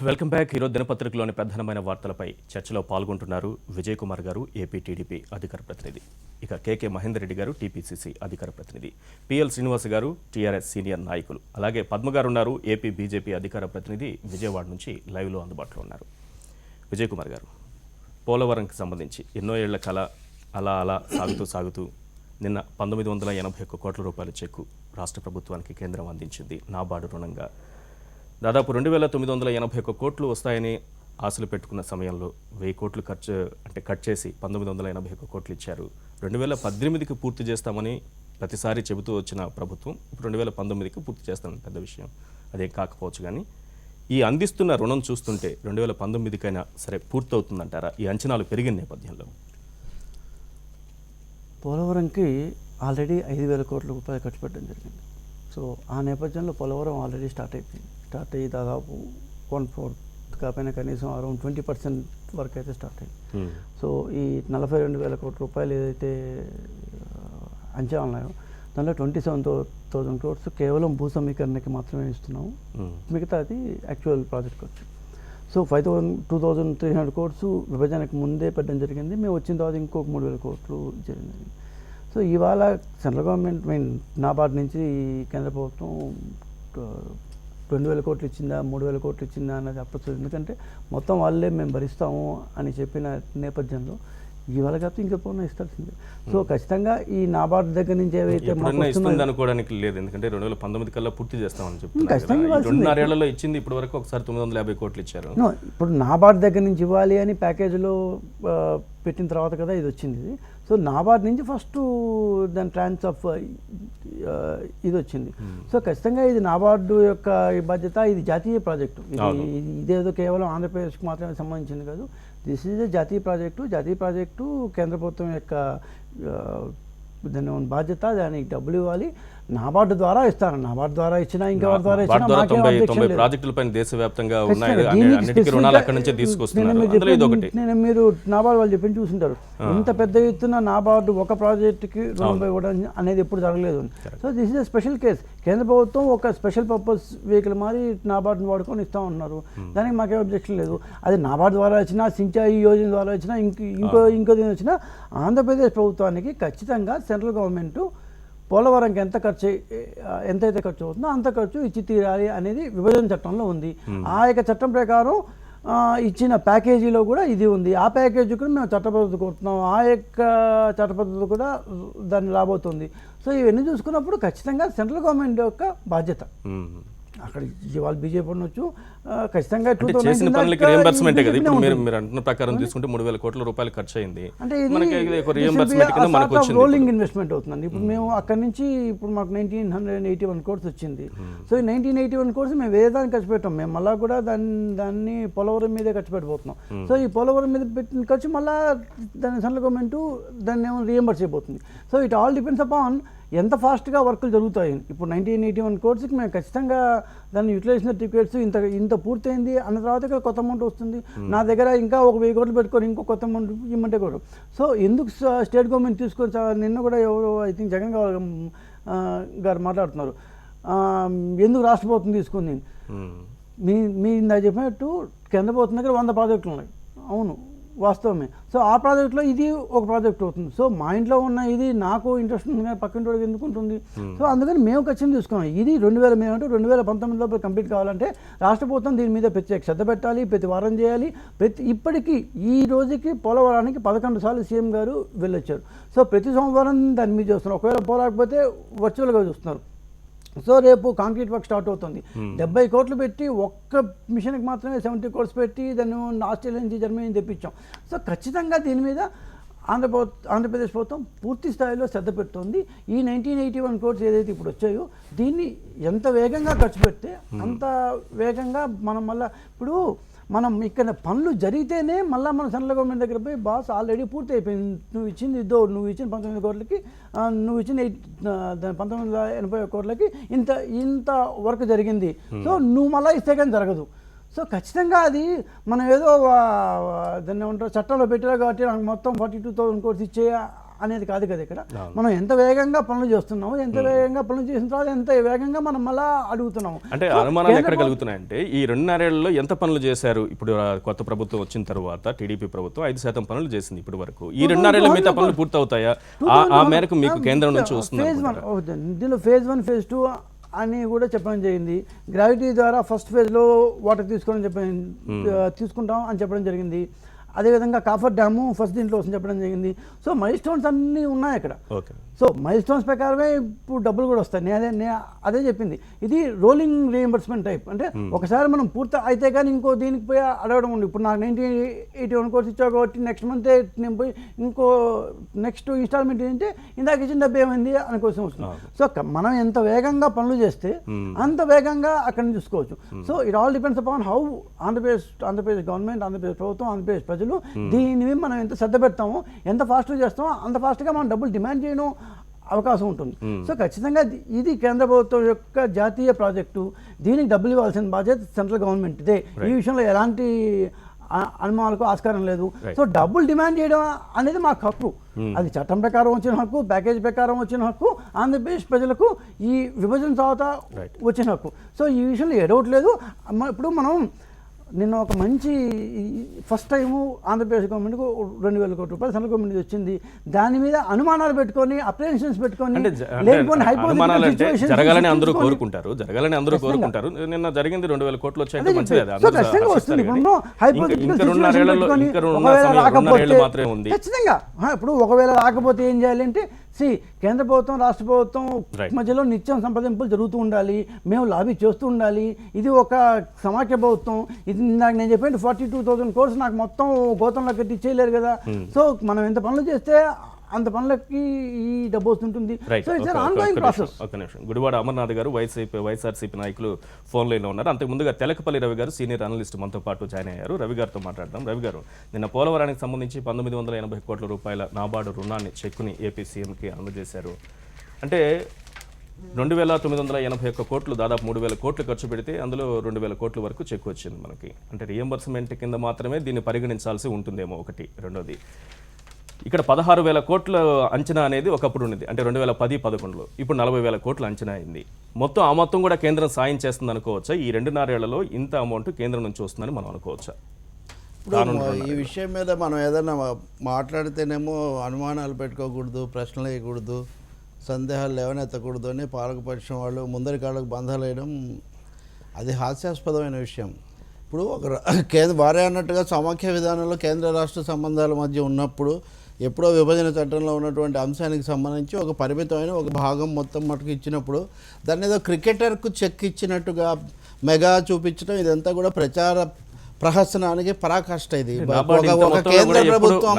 Welcome back. ఈరోజు దినపత్రికలోని ప్రధానమైన వార్తలపై చర్చలో పాల్గొంటున్నారు విజయ్ కుమార్ గారు, ఏపీ టీడీపీ అధికార ప్రతినిధి. ఇక కేకే మహేందర్ రెడ్డి గారు, టీపీసీసీ అధికార ప్రతినిధి. పిఎల్ శ్రీనివాస్ గారు, టీఆర్ఎస్ సీనియర్ నాయకులు. అలాగే పద్మ గారు ఉన్నారు, ఏపీ బీజేపీ అధికార ప్రతినిధి, విజయవాడ నుంచి లైవ్లో అందుబాటులో ఉన్నారు. విజయ్ కుమార్ గారు, పోలవరంకి సంబంధించి ఎన్నో ఏళ్ల కళ అలా అలా సాగుతూ నిన్న 1981 కోట్ల రూపాయల చెక్కు రాష్ట్ర ప్రభుత్వానికి కేంద్రం అందించింది నాబార్డు రుణంగా. దాదాపు 2981 కోట్లు వస్తాయని ఆశలు పెట్టుకున్న సమయంలో 1000 కోట్లు కట్ చేసి 1981 కోట్లు ఇచ్చారు. 2018కి పూర్తి చేస్తామని ప్రతిసారి చెబుతూ వచ్చిన ప్రభుత్వం ఇప్పుడు 2019కి పూర్తి చేస్తామని పెద్ద విషయం అదేం కాకపోవచ్చు. కానీ ఈ అందిస్తున్న రుణం చూస్తుంటే 2019కైనా సరే పూర్తవుతుందంటారా ఈ అంచనాలు పెరిగిన నేపథ్యంలో? పోలవరంకి ఆల్రెడీ 5,000 కోట్ల రూపాయలు ఖర్చు పెట్టడం జరిగింది. సో ఆ నేపథ్యంలో పోలవరం ఆల్రెడీ స్టార్ట్ అయ్యి దాదాపు 1/4 కాకపోయినా కనీసం అరౌండ్ 20% వరకు అయితే స్టార్ట్ అయింది. సో ఈ 42,000 కోట్ల రూపాయలు ఏదైతే అంచనా ఉన్నాయో దానిలో 27,000 క్రోర్స్ కేవలం భూ సమీకరణకి మాత్రమే ఇస్తున్నాము. మిగతాది యాక్చువల్ ప్రాజెక్ట్ ఖర్చు. సో 2,300 కోట్స్ విభజనకు ముందే పెట్టడం జరిగింది. మేము వచ్చిన తర్వాత ఇంకొక 3,000 కోట్లు జరిగింది. సో ఇవాళ సెంట్రల్ గవర్నమెంట్ నాబార్డు నుంచి కేంద్ర ప్రభుత్వం 2,000 కోట్లు ఇచ్చిందా 3,000 కోట్లు ఇచ్చిందా అన్నది అప్పచ్చు. ఎందుకంటే మొత్తం వాళ్ళే మేము భరిస్తాము అని చెప్పిన నేపథ్యంలో ఇవాళ కాకపోతే ఇంకెప్పుడు ఇస్తాల్సిందే. సో ఖచ్చితంగా ఈ నాబార్డు దగ్గర నుంచి ఏవైతే అనుకోవడానికి లేదు, ఎందుకంటే 2019 కల్లా పూర్తి చేస్తామని చెప్తున్నారు. 2.5 ఏళ్లలో ఇచ్చింది ఇప్పటి వరకు ఒకసారి 950 కోట్లు ఇచ్చారు. ఇప్పుడు నాబార్డు దగ్గర నుంచి ఇవ్వాలి అని ప్యాకేజీలో పెట్టిన తర్వాత కదా ఇది వచ్చింది. సో నాబార్డు నుంచి ఫస్ట్ దాని ట్రాన్స్ ఆఫ్ ఇది వచ్చింది. సో ఖచ్చితంగా ఇది నాబార్డు యొక్క బాధ్యత. ఇది జాతీయ ప్రాజెక్టు. ఇదేదో కేవలం ఆంధ్రప్రదేశ్కి మాత్రమే సంబంధించింది కాదు. దిస్ ఈజ్ జాతీయ ప్రాజెక్టు. కేంద్ర ప్రభుత్వం యొక్క దాని బాధ్యత. దానికి డబ్బులు ఇవ్వాలి. నాబార్డు ద్వారా ఇస్తాను. నాబార్డు ద్వారా ఇచ్చినా ఇంకెవరి ద్వారా ఇచ్చినా నేను మీరు నాబార్డు వాళ్ళు చెప్పి చూసింటారు. ఇంత పెద్ద ఎత్తున నాబార్డు ఒక ప్రాజెక్టుకి రుణం ఇవ్వడం అనేది ఎప్పుడు జరగలేదు. So this is special case. కేంద్ర ప్రభుత్వం ఒక స్పెషల్ పర్పస్ వెహికల్ మారి నాబార్డుని వాడుకొని ఇస్తా ఉన్నారు. దానికి మాకే అబ్జెక్షన్ లేదు. అది నాబార్డు ద్వారా వచ్చినా, సించాయి యోజన ద్వారా వచ్చినా, ఇంకో దీని వచ్చినా ఆంధ్రప్రదేశ్ ప్రభుత్వానికి ఖచ్చితంగా సెంట్రల్ గవర్నమెంట్ పోలవరంకి ఎంతైతే ఖర్చు అవుతుందో అంత ఖర్చు ఇచ్చి తీరాలి అనేది విభజన చట్టంలో ఉంది. ఆ యొక్క చట్టం ప్రకారం ఇచ్చిన ప్యాకేజీలో కూడా ఇది ఉంది. ఆ ప్యాకేజీ కూడా మేము చట్టబద్ధత కోరుతున్నాం. ఆ యొక్క చట్టబద్ధత కూడా దాన్ని రాబోతుంది. సో ఇవన్నీ చూసుకున్నప్పుడు ఖచ్చితంగా సెంట్రల్ గవర్నమెంట్ యొక్క బాధ్యత. అక్కడ ఇవాళ బీజేపీ ఉండొచ్చు, ఖచ్చితంగా చేసిన పనులకి రియంబర్స్మెంటే కదా. ఇప్పుడు మీరు అంటున్న ప్రకారం తీసుకుంటే 3,000 కోట్ల రూపాయలు ఖర్చు అయింది. అంటే రోలింగ్ ఇన్వెస్ట్మెంట్ అవుతుందండి. ఇప్పుడు మేము అక్కడ నుంచి ఇప్పుడు మాకు 1,981 కోర్స్ వచ్చింది. సో ఈ 1,981 కోర్స్ మేము వేరే దానికి ఖర్చు పెట్టాం. మేము మళ్ళీ కూడా దాన్ని పోలవరం మీదే ఖర్చు పెట్టబోతున్నాం. సో ఈ పోలవరం మీద పెట్టిన ఖర్చు మళ్ళీ దాన్ని సెంట్రల్ గవర్నమెంట్ దాన్ని ఏమో రియంబర్స్ చేయబోతుంది. So it all depends upon ఎంత ఫాస్ట్గా వర్కులు జరుగుతాయి. ఇప్పుడు 1,981 కోర్స్కి మేము ఖచ్చితంగా దాన్ని యూటిలైజేషన్ సర్టిఫికేట్స్ ఇంత పూర్తయింది అన్న తర్వాత ఇక్కడ కొత్త అమౌంట్ వస్తుంది. నా దగ్గర ఇంకా ఒక 1000 కోట్లు పెట్టుకొని ఇంకో కొత్త అమౌంట్ ఇమ్మంటే కూడా. సో ఎందుకు స్టేట్ గవర్నమెంట్ తీసుకొని నిన్న కూడా ఎవరు ఐ థింక్ జగన్ గారు మాట్లాడుతున్నారు, ఎందుకు రాష్ట్ర ప్రభుత్వం తీసుకుంది. మీ ఇందాక చెప్పినట్టు కేంద్ర ప్రభుత్వం దగ్గర 100 ప్రాజెక్టులు ఉన్నాయి. అవును, వాస్తవమే. సో ఆ ప్రాజెక్ట్లో ఇది ఒక ప్రాజెక్ట్ అవుతుంది. సో మా ఇంట్లో ఉన్న ఇది నాకు ఇంట్రెస్ట్ ఉంది కానీ పక్కన వాడికి ఎందుకు ఉంటుంది. సో అందుకని మేము ఖచ్చితంగా తీసుకున్నాం. ఇది 2019 లోపల కంప్లీట్ కావాలంటే రాష్ట్ర ప్రభుత్వం దీని మీద ప్రత్యేక శ్రద్ధ పెట్టాలి, ప్రతి వారం చేయాలి. ఇప్పటికీ ఈ రోజుకి పోలవరానికి 11 సార్లు సీఎం గారు వెళ్ళొచ్చారు. సో ప్రతి సోమవారం దాని మీద చూస్తున్నారు. ఒకవేళ పోలేకపోతే వర్చువల్గా చూస్తున్నారు. సో రేపు కాంక్రీట్ వర్క్ స్టార్ట్ అవుతుంది. 70 కోట్లు పెట్టి ఒక్క మిషన్కి మాత్రమే 70 కోట్స్ పెట్టి దాన్ని ఆస్ట్రేలియా నుంచి జర్మనీ తెప్పించాం. సో ఖచ్చితంగా దీని మీద ఆంధ్రప్రదేశ్ ప్రభుత్వం పూర్తి స్థాయిలో శ్రద్ధ పెడుతుంది. ఈ 1,981 కోట్స్ ఏదైతే ఇప్పుడు వచ్చాయో దీన్ని ఎంత వేగంగా ఖర్చు పెడితే అంత వేగంగా మనం మళ్ళీ ఇప్పుడు మనం ఇక్కడ పనులు జరిగితేనే మళ్ళీ మన సెంట్రల్ గవర్నమెంట్ దగ్గర పోయి బాస్ ఆల్రెడీ పూర్తి అయిపోయింది, నువ్వు ఇచ్చిన 19 కోట్లకి, నువ్వు ఇచ్చిన 1981 కోట్లకి ఇంత వర్క్ జరిగింది. సో నువ్వు మళ్ళీ ఇస్తే కానీ జరగదు. సో ఖచ్చితంగా అది మనం ఏదో దాన్ని ఏమంటారు చట్టంలో పెట్టారు కాబట్టి నాకు మొత్తం 42,000 కోట్స్ ఇచ్చే అనేది కాదు కదా ఇక్కడ. మనం ఎంత వేగంగా పనులు చేస్తున్నాము, ఎంత వేగంగా పనులు చేసిన తర్వాత ఎంత వేగంగా మనం మళ్ళా అడుగుతున్నాము. అంటే అనుమానాలు ఎక్కడ కలుగుతున్నాయంటే ఈ 2.5 ఏళ్లలో ఎంత పనులు చేశారు? ఇప్పుడు కొత్త ప్రభుత్వం వచ్చిన తర్వాత టీడీపీ ప్రభుత్వం 5% పనులు చేసింది ఇప్పటి వరకు. ఈ 2.5 ఏళ్ల మిగతా పనులు పూర్తవుతాయా? ఆ మేరకు మీకు కేంద్రం నుంచి వస్తుంది? దీనిలో ఫేజ్ 1 ఫేజ్ 2 అని కూడా చెప్పడం జరిగింది. గ్రావిటీ ద్వారా ఫస్ట్ ఫేజ్లో వాటర్ తీసుకుంటాం అని చెప్పడం జరిగింది. అదేవిధంగా కాఫర్ డ్యాము ఫస్ట్ దీంట్లో వస్తుంది చెప్పడం జరిగింది. సో మైల్ స్టోన్స్ అన్నీ ఉన్నాయి అక్కడ. సో మైల్ స్టోన్స్ ప్రకారమే ఇప్పుడు డబ్బులు కూడా వస్తాయి. నేను అదే చెప్పింది, ఇది రోలింగ్ రీఎంబర్స్మెంట్ టైప్. అంటే ఒకసారి మనం పూర్తి అయితే కానీ ఇంకో దీనికి పోయి అడగడం ఉంది. ఇప్పుడు నాకు 1981 కోర్స్ ఇచ్చావు కాబట్టి నెక్స్ట్ మంత్ నేను పోయి ఇంకో నెక్స్ట్ ఇన్స్టాల్మెంట్ ఏంటంటే ఇందాక ఇచ్చిన డబ్బు ఏమైంది అని కోసం వస్తుంది. సో మనం ఎంత వేగంగా పనులు చేస్తే అంత వేగంగా అక్కడ నుంచి చూసుకోవచ్చు. So it all depends upon how Andhra Pradesh government, Andhra Pradesh ప్రభుత్వం, ఆంధ్రప్రదేశ్ ప్రజలు దీన్ని మనం ఎంత శ్రద్ధ పెడతామో, ఎంత ఫాస్ట్గా చేస్తామో అంత ఫాస్ట్గా మనం డబ్బులు డిమాండ్ చేయడం అవకాశం ఉంటుంది. సో ఖచ్చితంగా ఇది కేంద్ర ప్రభుత్వం యొక్క జాతీయ ప్రాజెక్టు. దీనికి డబ్బులు ఇవ్వాల్సిన బాధ్యత సెంట్రల్ గవర్నమెంట్దే. ఈ విషయంలో ఎలాంటి అనుమానాలకు ఆస్కారం లేదు. సో డబ్బులు డిమాండ్ చేయడం అనేది మాకు హక్కు. అది చట్టం ప్రకారం వచ్చిన హక్కు, ప్యాకేజ్ ప్రకారం వచ్చిన హక్కు, ఆంధ్రప్రదేశ్ ప్రజలకు ఈ విభజన తర్వాత వచ్చిన హక్కు. సో ఈ విషయంలో ఏ డౌట్ లేదు. ఇప్పుడు మనం నిన్న ఒక మంచి ఫస్ట్ టైము ఆంధ్రప్రదేశ్ గవర్నమెంట్కు 2,000 కోట్ల రూపాయలు సెంట్రల్ గవర్నమెంట్ వచ్చింది. దాని మీద అనుమానాలు పెట్టుకొని, అప్రిహెన్షన్స్ పెట్టుకొని జరగాలని అందరూ కోరుకుంటారు. నిన్న జరిగింది 2,000 కోట్లు వచ్చాయంటే మంచిది. ఖచ్చితంగా ఇప్పుడు ఒకవేళ రాకపోతే ఏం చేయాలి అంటే, కేంద్ర ప్రభుత్వం రాష్ట్ర ప్రభుత్వం మధ్యలో నిత్యం సంప్రదింపులు జరుగుతూ ఉండాలి. మేము లాబీ చేస్తూ ఉండాలి. ఇది ఒక సమాఖ్య ప్రభుత్వం. ఇది నాకు నేను చెప్పండి 42,000 కోర్స్ నాకు మొత్తం గోతంలో కట్టి ఇచ్చేయలేరు కదా. సో మనం ఎంత పనులు చేస్తే అంత పనులకి ఈ డబ్బు వస్తుంటుంది. So it's ongoing process. ఒక నిమిషం, గుడివాడ అమర్నాథ్ గారు వైఎస్ఆర్సీపీ నాయకులు ఫోన్ లైన్లో ఉన్నారు. అంతకు ముందుగా తెలకపల్లి రవి గారు సీనియర్ అనలిస్ట్ మనతో పాటు జాయిన్ అయ్యారు. రవి గారితో మాట్లాడదాం. రవి గారు, నిన్న పోలవరానికి సంబంధించి 1980 కోట్ల రూపాయల నాబార్డు రుణాన్ని చెక్కుని ఏపీ సీఎంకి అందజేశారు. అంటే 2,981 కోట్లు, దాదాపు 3,000 కోట్లు ఖర్చు పెడితే అందులో 2,000 కోట్ల వరకు చెక్ వచ్చింది మనకి. అంటే రియంబర్స్మెంట్ కింద మాత్రమే దీన్ని పరిగణించాల్సి ఉంటుందేమో ఒకటి. రెండోది, ఇక్కడ 16,000 కోట్ల అంచనా అనేది ఒకప్పుడు ఉన్నది. అంటే 2010-11లో. ఇప్పుడు 40,000 కోట్ల అంచనా అయింది. మొత్తం ఆ మొత్తం కూడా కేంద్రం సాయం చేస్తుంది అనుకోవచ్చా? ఈ 2.5 ఏళ్లలో ఇంత అమౌంట్ కేంద్రం నుంచి వస్తుందని మనం అనుకోవచ్చా? ఈ విషయం మీద మనం ఏదైనా మాట్లాడితేనేమో అనుమానాలు పెట్టుకోకూడదు, ప్రశ్నలు వేయకూడదు, సందేహాలు లేవనెత్తకూడదు అని పాలకపక్షం వాళ్ళు ముందరి కాళ్ళకు బంధాలు వేయడం అది హాస్యాస్పదమైన విషయం. ఇప్పుడు ఒక వారే అన్నట్టుగా సమాఖ్య విధానంలో కేంద్ర రాష్ట్ర సంబంధాల మధ్య ఉన్నప్పుడు ఎప్పుడో విభజన చట్టంలో ఉన్నటువంటి అంశానికి సంబంధించి ఒక పరిమితమైన ఒక భాగం మొత్తం మటుకు ఇచ్చినప్పుడు దాన్ని ఏదో క్రికెటర్కు చెక్ ఇచ్చినట్టుగా మెగా చూపించడం ఇదంతా కూడా ప్రచార ప్రహసనానికి పరాకాష్ట. ఇది కేంద్ర ప్రభుత్వం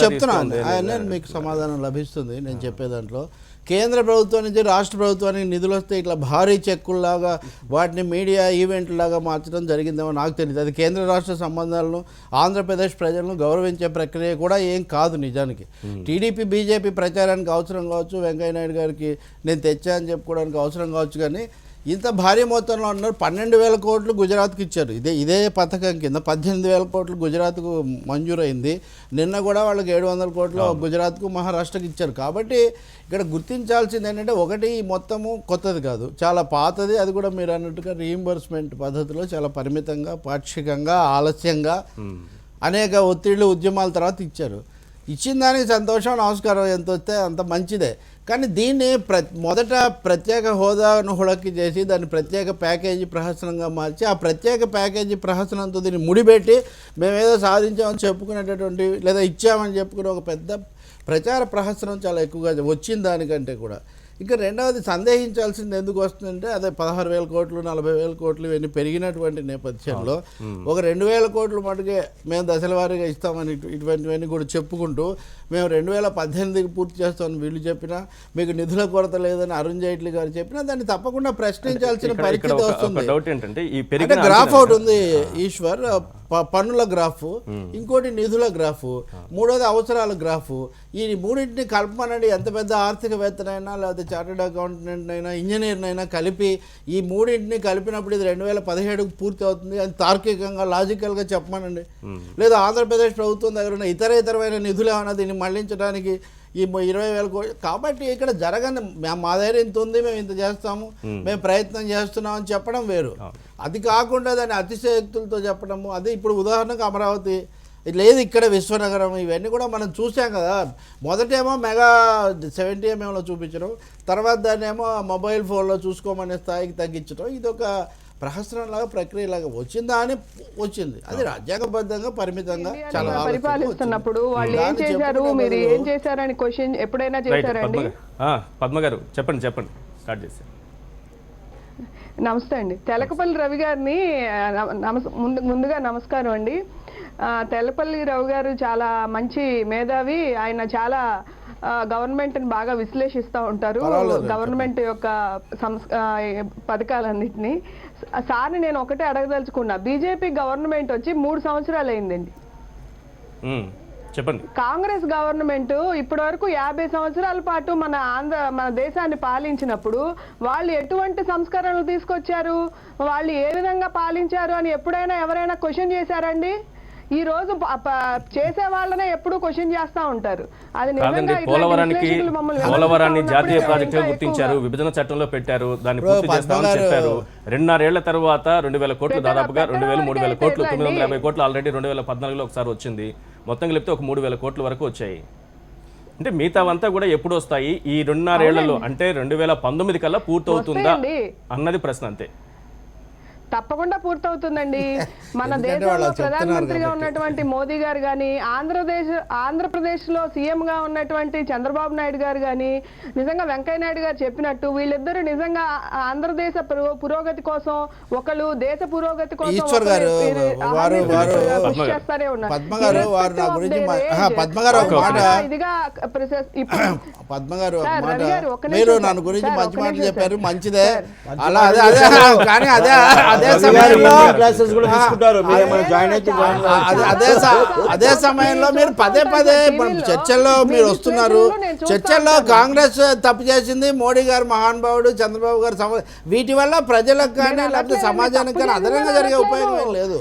చెప్తున్నాను, మీకు సమాధానం లభిస్తుంది నేను చెప్పే దాంట్లో. కేంద్ర ప్రభుత్వం నుంచి రాష్ట్ర ప్రభుత్వానికి నిధులు వస్తే ఇట్లా భారీ చెక్కుల్లాగా వాటిని మీడియా ఈవెంట్లాగా మార్చడం జరిగిందేమో నాకు తెలియదు. అది కేంద్ర రాష్ట్ర సంబంధాలను, ఆంధ్రప్రదేశ్ ప్రజలను గౌరవించే ప్రక్రియ కూడా ఏం కాదు నిజానికి. టీడీపీ బీజేపీ ప్రచారానికి అవసరం కావచ్చు, వెంకయ్యనాయుడు గారికి నేను తెచ్చా అని చెప్పుకోవడానికి అవసరం కావచ్చు, కానీ ఇంత భారీ మొత్తంలో ఉన్నారు. 12,000 కోట్లు గుజరాత్కి ఇచ్చారు. ఇదే పథకం కింద 18,000 కోట్లు గుజరాత్కు మంజూరైంది. నిన్న కూడా వాళ్ళకి 700 కోట్లు గుజరాత్కు, మహారాష్ట్రకి ఇచ్చారు. కాబట్టి ఇక్కడ గుర్తించాల్సింది ఏంటంటే, ఒకటి మొత్తము కొత్తది కాదు, చాలా పాతది. అది కూడా మీరు అన్నట్టుగా రీయింబర్స్మెంట్ పద్ధతిలో చాలా పరిమితంగా, పాక్షికంగా, ఆలస్యంగా అనేక ఒత్తిళ్లు ఉద్యమాల తర్వాత ఇచ్చారు. ఇచ్చిన దానికి సంతోషం, నమస్కారం, ఎంత వస్తే అంత మంచిదే. కానీ దీన్ని మొదట ప్రత్యేక హోదాను హుళక్కి చేసి దాన్ని ప్రత్యేక ప్యాకేజీ ప్రహసనంగా మార్చి ఆ ప్రత్యేక ప్యాకేజీ ప్రహసనంతో దీన్ని ముడిపెట్టి మేమేదో సాధించామని చెప్పుకునేటటువంటి లేదా ఇచ్చామని చెప్పుకునే ఒక పెద్ద ప్రచార ప్రహసనం చాలా ఎక్కువగా వచ్చిన దానికంటే కూడా. ఇంకా రెండవది సందేహించాల్సింది ఎందుకు వస్తుందంటే, అదే 16,000 కోట్లు 40,000 కోట్లు ఇవన్నీ పెరిగినటువంటి నేపథ్యంలో ఒక 2,000 కోట్లు మటుకే మేము దశల వారీగా ఇస్తామని ఇటువంటివన్నీ కూడా చెప్పుకుంటూ మేము 2018కి పూర్తి చేస్తామని వీళ్ళు చెప్పినా, మీకు నిధుల కొరత లేదని అరుణ్ జైట్లీ గారు చెప్పినా దాన్ని తప్పకుండా ప్రశ్నించాల్సిన పరిస్థితి వస్తుంది. గ్రాఫ్ అవుట్ ఉంది ఈశ్వర్. పన్నుల గ్రాఫ్, ఇంకోటి నిధుల గ్రాఫ్, మూడోది అవసరాల గ్రాఫ్. ఈ మూడింటిని కలపమనండి. ఎంత పెద్ద ఆర్థికవేత్తనైనా లేకపోతే చార్టెడ్ అకౌంటెంట్ అయినా ఇంజనీర్నైనా కలిపి ఈ మూడింటిని కలిపినప్పుడు ఇది 2017కు పూర్తి అవుతుంది అని తార్కికంగా లాజికల్గా చెప్పమనండి. లేదా ఆంధ్రప్రదేశ్ ప్రభుత్వం దగ్గర ఉన్న ఇతరమైన నిధులు ఏమైనా దీన్ని మళ్లించడానికి ఈ 20,000 కోట్లు. కాబట్టి ఇక్కడ జరగని మా దగ్గర ఇంత ఉంది, మేము ఇంత చేస్తాము, మేము ప్రయత్నం చేస్తున్నాం అని చెప్పడం వేరు. అది కాకుండా దాన్ని అతిశయోక్తులతో చెప్పడము, అది ఇప్పుడు ఉదాహరణకు అమరావతి లేదు, ఇక్కడ విశ్వనగరం, ఇవన్నీ కూడా మనం చూసాం కదా. మొదటేమో మెగా 70 చూపించడం, తర్వాత దాన్ని ఏమో మొబైల్ ఫోన్లో చూసుకోమనే స్థాయికి తగ్గించడం. ఇది ఒక ప్రహసనంలాగా ప్రక్రియలాగా వచ్చిందా అని వచ్చింది. అది రాజ్యాంగబద్ధంగా పరిమితంగా చాలా పరిపాలిస్తున్నప్పుడు వాళ్ళు ఏం చేశారు, మీరు ఏం చేశారని క్వశ్చన్ ఎప్పుడైనా చేశారండి? పద్మ గారు చెప్పండి స్టార్ట్ చేశారు. నమస్తే అండి. తెలకపల్లి రవి గారిని ముందుగా నమస్కారం అండి. తెలకపల్లి రవి గారు చాలా మంచి మేధావి. ఆయన చాలా గవర్నమెంట్ని బాగా విశ్లేషిస్తూ ఉంటారు, గవర్నమెంట్ యొక్క పథకాలన్నింటినీ. సార్ని నేను ఒకటే అడగదలుచుకున్నా, బీజేపీ గవర్నమెంట్ వచ్చి 3 సంవత్సరాలు అయిందండి. చెప్పండి. కాంగ్రెస్ గవర్నమెంట్ ఇప్పటి వరకు 50 సంవత్సరాల పాటు మన దేశాన్ని పాలించినప్పుడు వాళ్ళు ఎటువంటి సంస్కరణలు తీసుకొచ్చారు, వాళ్ళు ఏ విధంగా పాలించారు అని ఎప్పుడైనా ఎవరైనా క్వశ్చన్ చేశారండి? ఈ రోజు చేసే వాళ్ళనే ఎప్పుడు క్వశ్చన్ చేస్తా ఉంటారు. అది పోలవరాన్ని జాతీయ ప్రాజెక్టుగా గుర్తించారు, విభజన చట్టంలో పెట్టారు, దాన్ని పూర్తి చేస్తామని చెప్పారు. 2.5 ఏళ్ల తర్వాత 2,000 కోట్లు, దాదాపుగా 2,000, 3,000 కోట్లు, 950 కోట్లు ఆల్రెడీ 2014లో ఒకసారి వచ్చింది. మొత్తం కలిపితే ఒక 3,000 కోట్ల వరకు వచ్చాయి. అంటే మిగతావంతా కూడా ఎప్పుడు వస్తాయి? ఈ 2.5 ఏళ్లలో, అంటే 2019 కల్లా పూర్తవుతుందా అన్నది ప్రశ్న. అంతే. తప్పకుండా పూర్తవుతుందండి. మన దేశంలో ప్రధానమంత్రిగా ఉన్నటువంటి మోదీ గారు కానీ, ఆంధ్రప్రదేశ్లో సీఎంగా ఉన్నటువంటి చంద్రబాబు నాయుడు గారు కానీ, నిజంగా వెంకయ్య నాయుడు గారు చెప్పినట్టు వీళ్ళిద్దరూ నిజంగా ఆంధ్రదేశ పురోగతి కోసం, ఒకళ్ళు దేశ పురోగతి కోసం చేస్తారే ఉన్నారు. మంచిదే. అదే సమయంలో మీరు పదే చర్చల్లో మీరు వస్తున్నారు. చర్చల్లో కాంగ్రెస్ తప్పు చేసింది, మోడీ గారు మహానుభావుడు, చంద్రబాబు గారు, వీటి వల్ల ప్రజలకు కానీ లేకపోతే సమాజానికి కానీ అదనంగా జరిగే ఉపయోగం ఏం లేదు.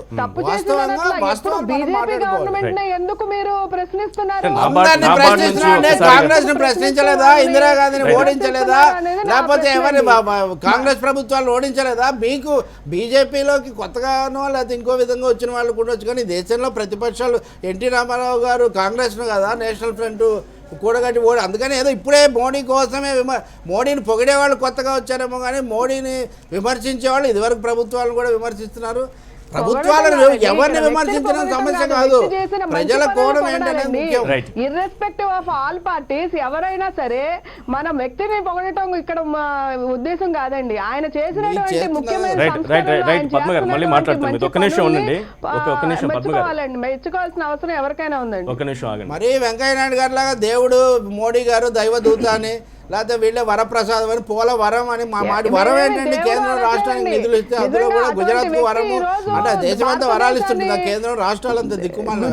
ఎందుకు మీరు ప్రశ్నిస్తున్నారు? అందరినీ ప్రశ్నిస్తున్నారంటే కాంగ్రెస్ ని ప్రశ్నించలేదా? ఇందిరాగాంధీని ఓడించలేదా? లేకపోతే ఎవరిని కాంగ్రెస్ ప్రభుత్వాలు ఓడించలేదా? మీకు బీజేపీలోకి కొత్తగానో లేకపోతే ఇంకో విధంగా వచ్చిన వాళ్ళు కూడా వచ్చు, కానీ దేశంలో ప్రతిపక్షాలు ఎన్టీ రామారావు గారు కాంగ్రెస్ను కదా నేషనల్ ఫ్రంట్ కూడగట్టి అందుకని ఏదో ఇప్పుడే మోడీ కోసమే మోడీని పొగిడేవాళ్ళు కొత్తగా వచ్చారేమో, కానీ మోడీని విమర్శించేవాళ్ళు ఇదివరకు ప్రభుత్వాలను కూడా విమర్శిస్తున్నారు. ప్రభుత్వాలను ఎవరిని విమర్శించిన సమస్య కాదు, ప్రజల కోణం ఏంటనేది ముఖ్యం. ఇర్రెస్పెక్టివ్ ఆఫ్ ఆల్ పార్టీస్ ఎవరైనా సరే మన వ్యక్తిని పొగడటం ఇక్కడ ఉద్దేశం కాదండి. ఆయన చేసినటువంటి ముఖ్యమైన మెచ్చుకోవాల్సిన అవసరం ఎవరికైనా ఉందండి. మరి వెంకయ్య నాయుడు గారి లాగా దేవుడు మోడీ గారు దైవదూత అని, లేకపోతే వీళ్ళే వరప్రసాదం అని, పోలవరం అని వరం ఏంటండి? కేంద్రం రాష్ట్రానికి నిధులు ఇస్తే అందులో కూడా గుజరాత్ కు వరము అంటే దేశమంతా వరాలు ఇస్తుంది, కేంద్రం రాష్ట్రాలంతా దిక్కుమాలి.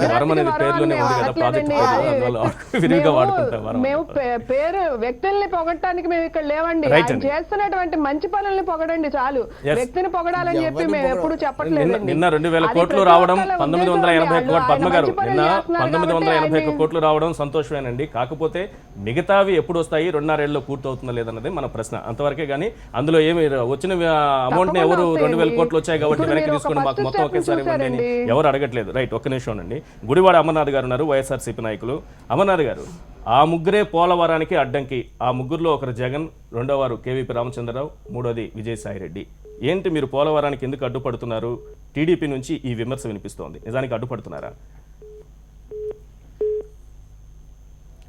మేము పేరు వ్యక్తుల్ని పొగడటానికి మేము ఇక్కడ లేవండి. చేస్తున్నటువంటి మంచి పనుల్ని పొగడండి చాలు. వ్యక్తిని పొగడాలని చెప్పి మేము ఎప్పుడు చెప్పట్లేదు. నిన్న 2,000 కోట్లు రావడం, 1980 కోట్లు, పద్మ గారు నిన్న 1981 కోట్లు రావడం సంతోషమేనండి. కాకపోతే మిగతావి ఎప్పుడు వస్తాయి, 2.5 ఏళ్ళలో పూర్తవుతుందా లేదన్నది మన ప్రశ్న. అంతవరకే కానీ అందులో ఏమి వచ్చిన అమౌంట్ ని ఎవరు 2,000 కోట్లు వచ్చాయి కాబట్టి వెనక్కి తీసుకుని మాకు మొత్తం ఒకేసారి ఇవ్వండి ఎవరు అడగట్లేదు. రైట్, ఒక్క నిమిషం అండి. గుడివాడ అమర్నాథ్ గారు ఉన్నారు, వైఎస్ఆర్సీపీ నాయకులు. అమర్నాథ్ గారు, ఆ ముగ్గురే పోలవరానికి అడ్డంకి. ఆ ముగ్గురులో ఒకరు జగన్, రెండో వారు కేవీపీ రామచంద్రరావు, మూడోది విజయసాయిరెడ్డి. ఏంటి మీరు పోలవరానికి ఎందుకు అడ్డుపడుతున్నారు? టీడీపీ నుంచి ఈ విమర్శ వినిపిస్తోంది, నిజానికి అడ్డుపడుతున్నారా?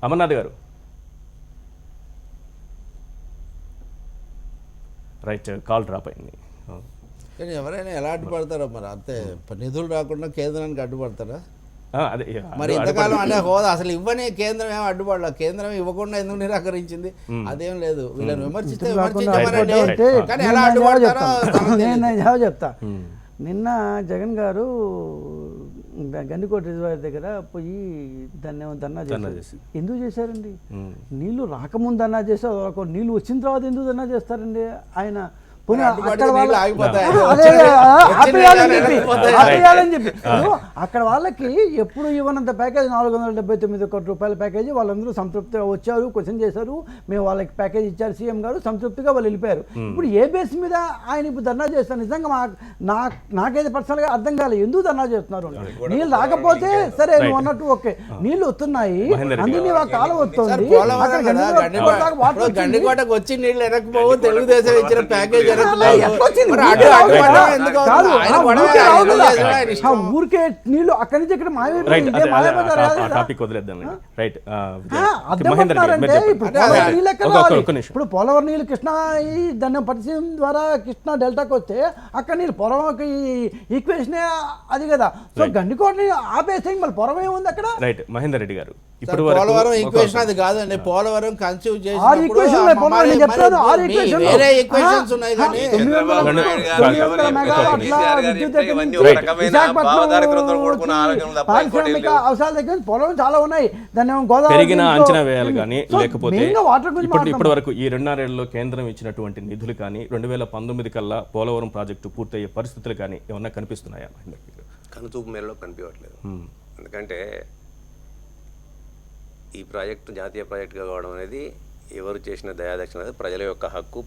అమర్నాథ్ గారు. రైట్, కాల్ డ్రాప్ అయింది. కానీ ఎవరైనా ఎలా అడ్డుపడతారో మరి, అంతే నిధులు రాకుండా కేంద్రానికి అడ్డుపడతారా? అదే మరి ఇంతకాలం అంటే హోదా అసలు ఇవ్వని కేంద్రం ఏమో అడ్డుపడలే, కేంద్రం ఇవ్వకుండా ఎందుకు నిరాకరించింది? అదేం లేదు, వీళ్ళని విమర్శిస్తే విమర్శించమనండి, కానీ ఎలా అడ్డుపడతారో నేను చెప్తా. నిన్న జగన్ గారు గండికోట రిజర్వాయర్ దగ్గర పోయి దాన్ని ధర్నా చేశారు. ఎందుకు చేశారండి? నీళ్లు రాకముందు ధర్నా చేశారు, నీళ్ళు వచ్చిన తర్వాత ఎందుకు ధర్నా చేస్తారండి? ఆయన అక్కడ వాళ్ళకి ఎప్పుడు ఇవ్వనంత ప్యాకేజ్ 479 కోట్ల రూపాయల ప్యాకేజీ వాళ్ళందరూ సంతృప్తిగా వచ్చారు, క్వశ్చన్ చేశారు, మేము వాళ్ళకి ప్యాకేజ్ ఇచ్చారు సీఎం గారు, సంతృప్తిగా వాళ్ళు వెళ్ళిపోయారు. ఇప్పుడు ఏ బేస్ మీద ఆయన ఇప్పుడు ధర్నా చేస్తారు? నిజంగా నాకైతే పర్సనల్గా అర్థం కాలేదు ఎందుకు ధర్నా చేస్తున్నారు. నీళ్ళు రాకపోతే సరే నువ్వు అన్నట్టు ఓకే, నీళ్ళు వస్తున్నాయి అన్ని కాలం వస్తుంది, గండికోటకు వచ్చి నీళ్ళు ఎనకపోవు, తెలుగుదేశం ఇచ్చిన ప్యాకేజ్ ఊరికే నీళ్ళు అక్కడి నుంచి ఇక్కడ ఇప్పుడు పోలవరం నీళ్ళు కృష్ణా దాన్ని పరిచయం ద్వారా కృష్ణా డెల్టాకి వస్తే అక్కడ నీళ్ళు పొలంకి ఈక్వేషన్ అది కదా. సో గండికోటని ఆపేస్తే మళ్ళీ పొలం ఏముంది అక్కడ? రైట్ మహేందర్ రెడ్డి గారు, ఇప్పుడు పోలవరం ఈక్వేషన్ అది కాదండి. పోలవరం కన్సీవ్ చేసి వేరే ఈక్వేషన్స్ ఉన్నాయి కానీ అవసరాల దగ్గర పొలం చాలా ఉన్నాయి, దాన్ని పెరిగిన అంచనా వేయాలి కానీ లేకపోతే ఇప్పటి వరకు ఈ 2.5 ఏళ్లలో కేంద్రం ఇచ్చినటువంటి నిధులు కానీ 2019 కల్లా పోలవరం ప్రాజెక్టు పూర్తయ్యే పరిస్థితులు కానీ ఏమన్నా కనిపిస్తున్నాయా? కనుచూపు మేరలో కనిపించట్లేదు. ఎందుకంటే ఈ ప్రాజెక్టు జాతీయ ప్రాజెక్టుగా కావడం అనేది ఎవరు చేసిన దయాదక్షిణ అనేది ప్రజల యొక్క హక్కు,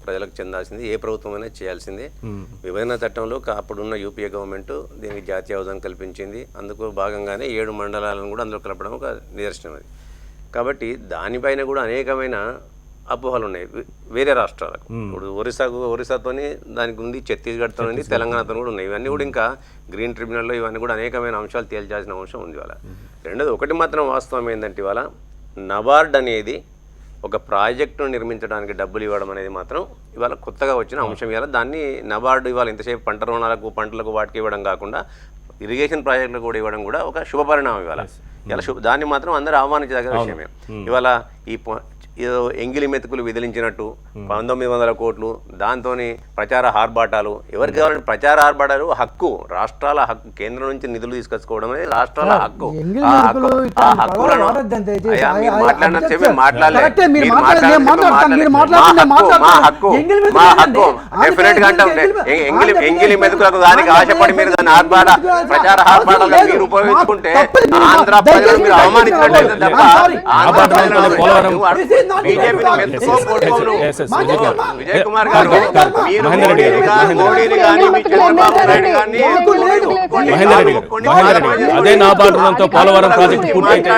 ప్రజలకు చెందాల్సింది, ఏ ప్రభుత్వమైనా చేయాల్సిందే. విభజన చట్టంలో అప్పుడున్న యూపీఏ గవర్నమెంట్ దీనికి జాతీయ హోదాను కల్పించింది. అందుకు భాగంగానే 7 మండలాలను కూడా అందులో కలపడం ఒక నిదర్శనం అది. కాబట్టి దానిపైన కూడా అనేకమైన అపోహలు ఉన్నాయి వేరే రాష్ట్రాలకు. ఇప్పుడు ఒరిస్సాతోని దానికి ఉంది, ఛత్తీస్గఢ్తో ఉంది, తెలంగాణతో కూడా ఉన్నాయి. ఇవన్నీ కూడా ఇంకా గ్రీన్ ట్రిబ్యునల్లో ఇవన్నీ కూడా అనేకమైన అంశాలు తేల్చాల్సిన అంశం ఉంది ఇవాళ. రెండోది ఒకటి మాత్రం వాస్తవం ఏంటంటే ఇవాళ నబార్డ్ అనేది ఒక ప్రాజెక్టును నిర్మించడానికి డబ్బులు ఇవ్వడం అనేది మాత్రం ఇవాళ కొత్తగా వచ్చిన అంశం. ఇవాళ దాన్ని నబార్డు ఇవాళ ఇంతసేపు పంట రుణాలకు పంటలకు వాటికి ఇవ్వడం కాకుండా ఇరిగేషన్ ప్రాజెక్టులకు కూడా ఇవ్వడం కూడా ఒక శుభపరిణామం ఇవాళ. దాన్ని మాత్రం అందరూ ఆహ్వానించదగ్గ విషయమే. ఇవాళ ఈ ఏదో ఎంగిలి మెతుకులు విదిలించినట్టు 1900 కోట్లు, దాంతో ప్రచార ఆర్భాటాలు. ఎవరికి కావాలంటే ప్రచార ఆర్భాటాలు హక్కు, రాష్ట్రాల హక్కు, కేంద్రం నుంచి నిధులు తీసుకొచ్చుకోవడం అనేది రాష్ట్రాల హక్కు. ఎంగిలి మెతుకులకు దానికి ఆశపడి మీరు దాన్ని ప్రచార ఆర్భాటాలు మీరు ఉపయోగించుకుంటే ఆంధ్ర ప్రజలను మీరు అవమానించినట్లయితే తప్ప ఆంధ్ర ప్రజలను విజయ్ కుమార్ గారు అదే నాబార్డుతో పోలవరం ప్రాజెక్టు పూర్తయితే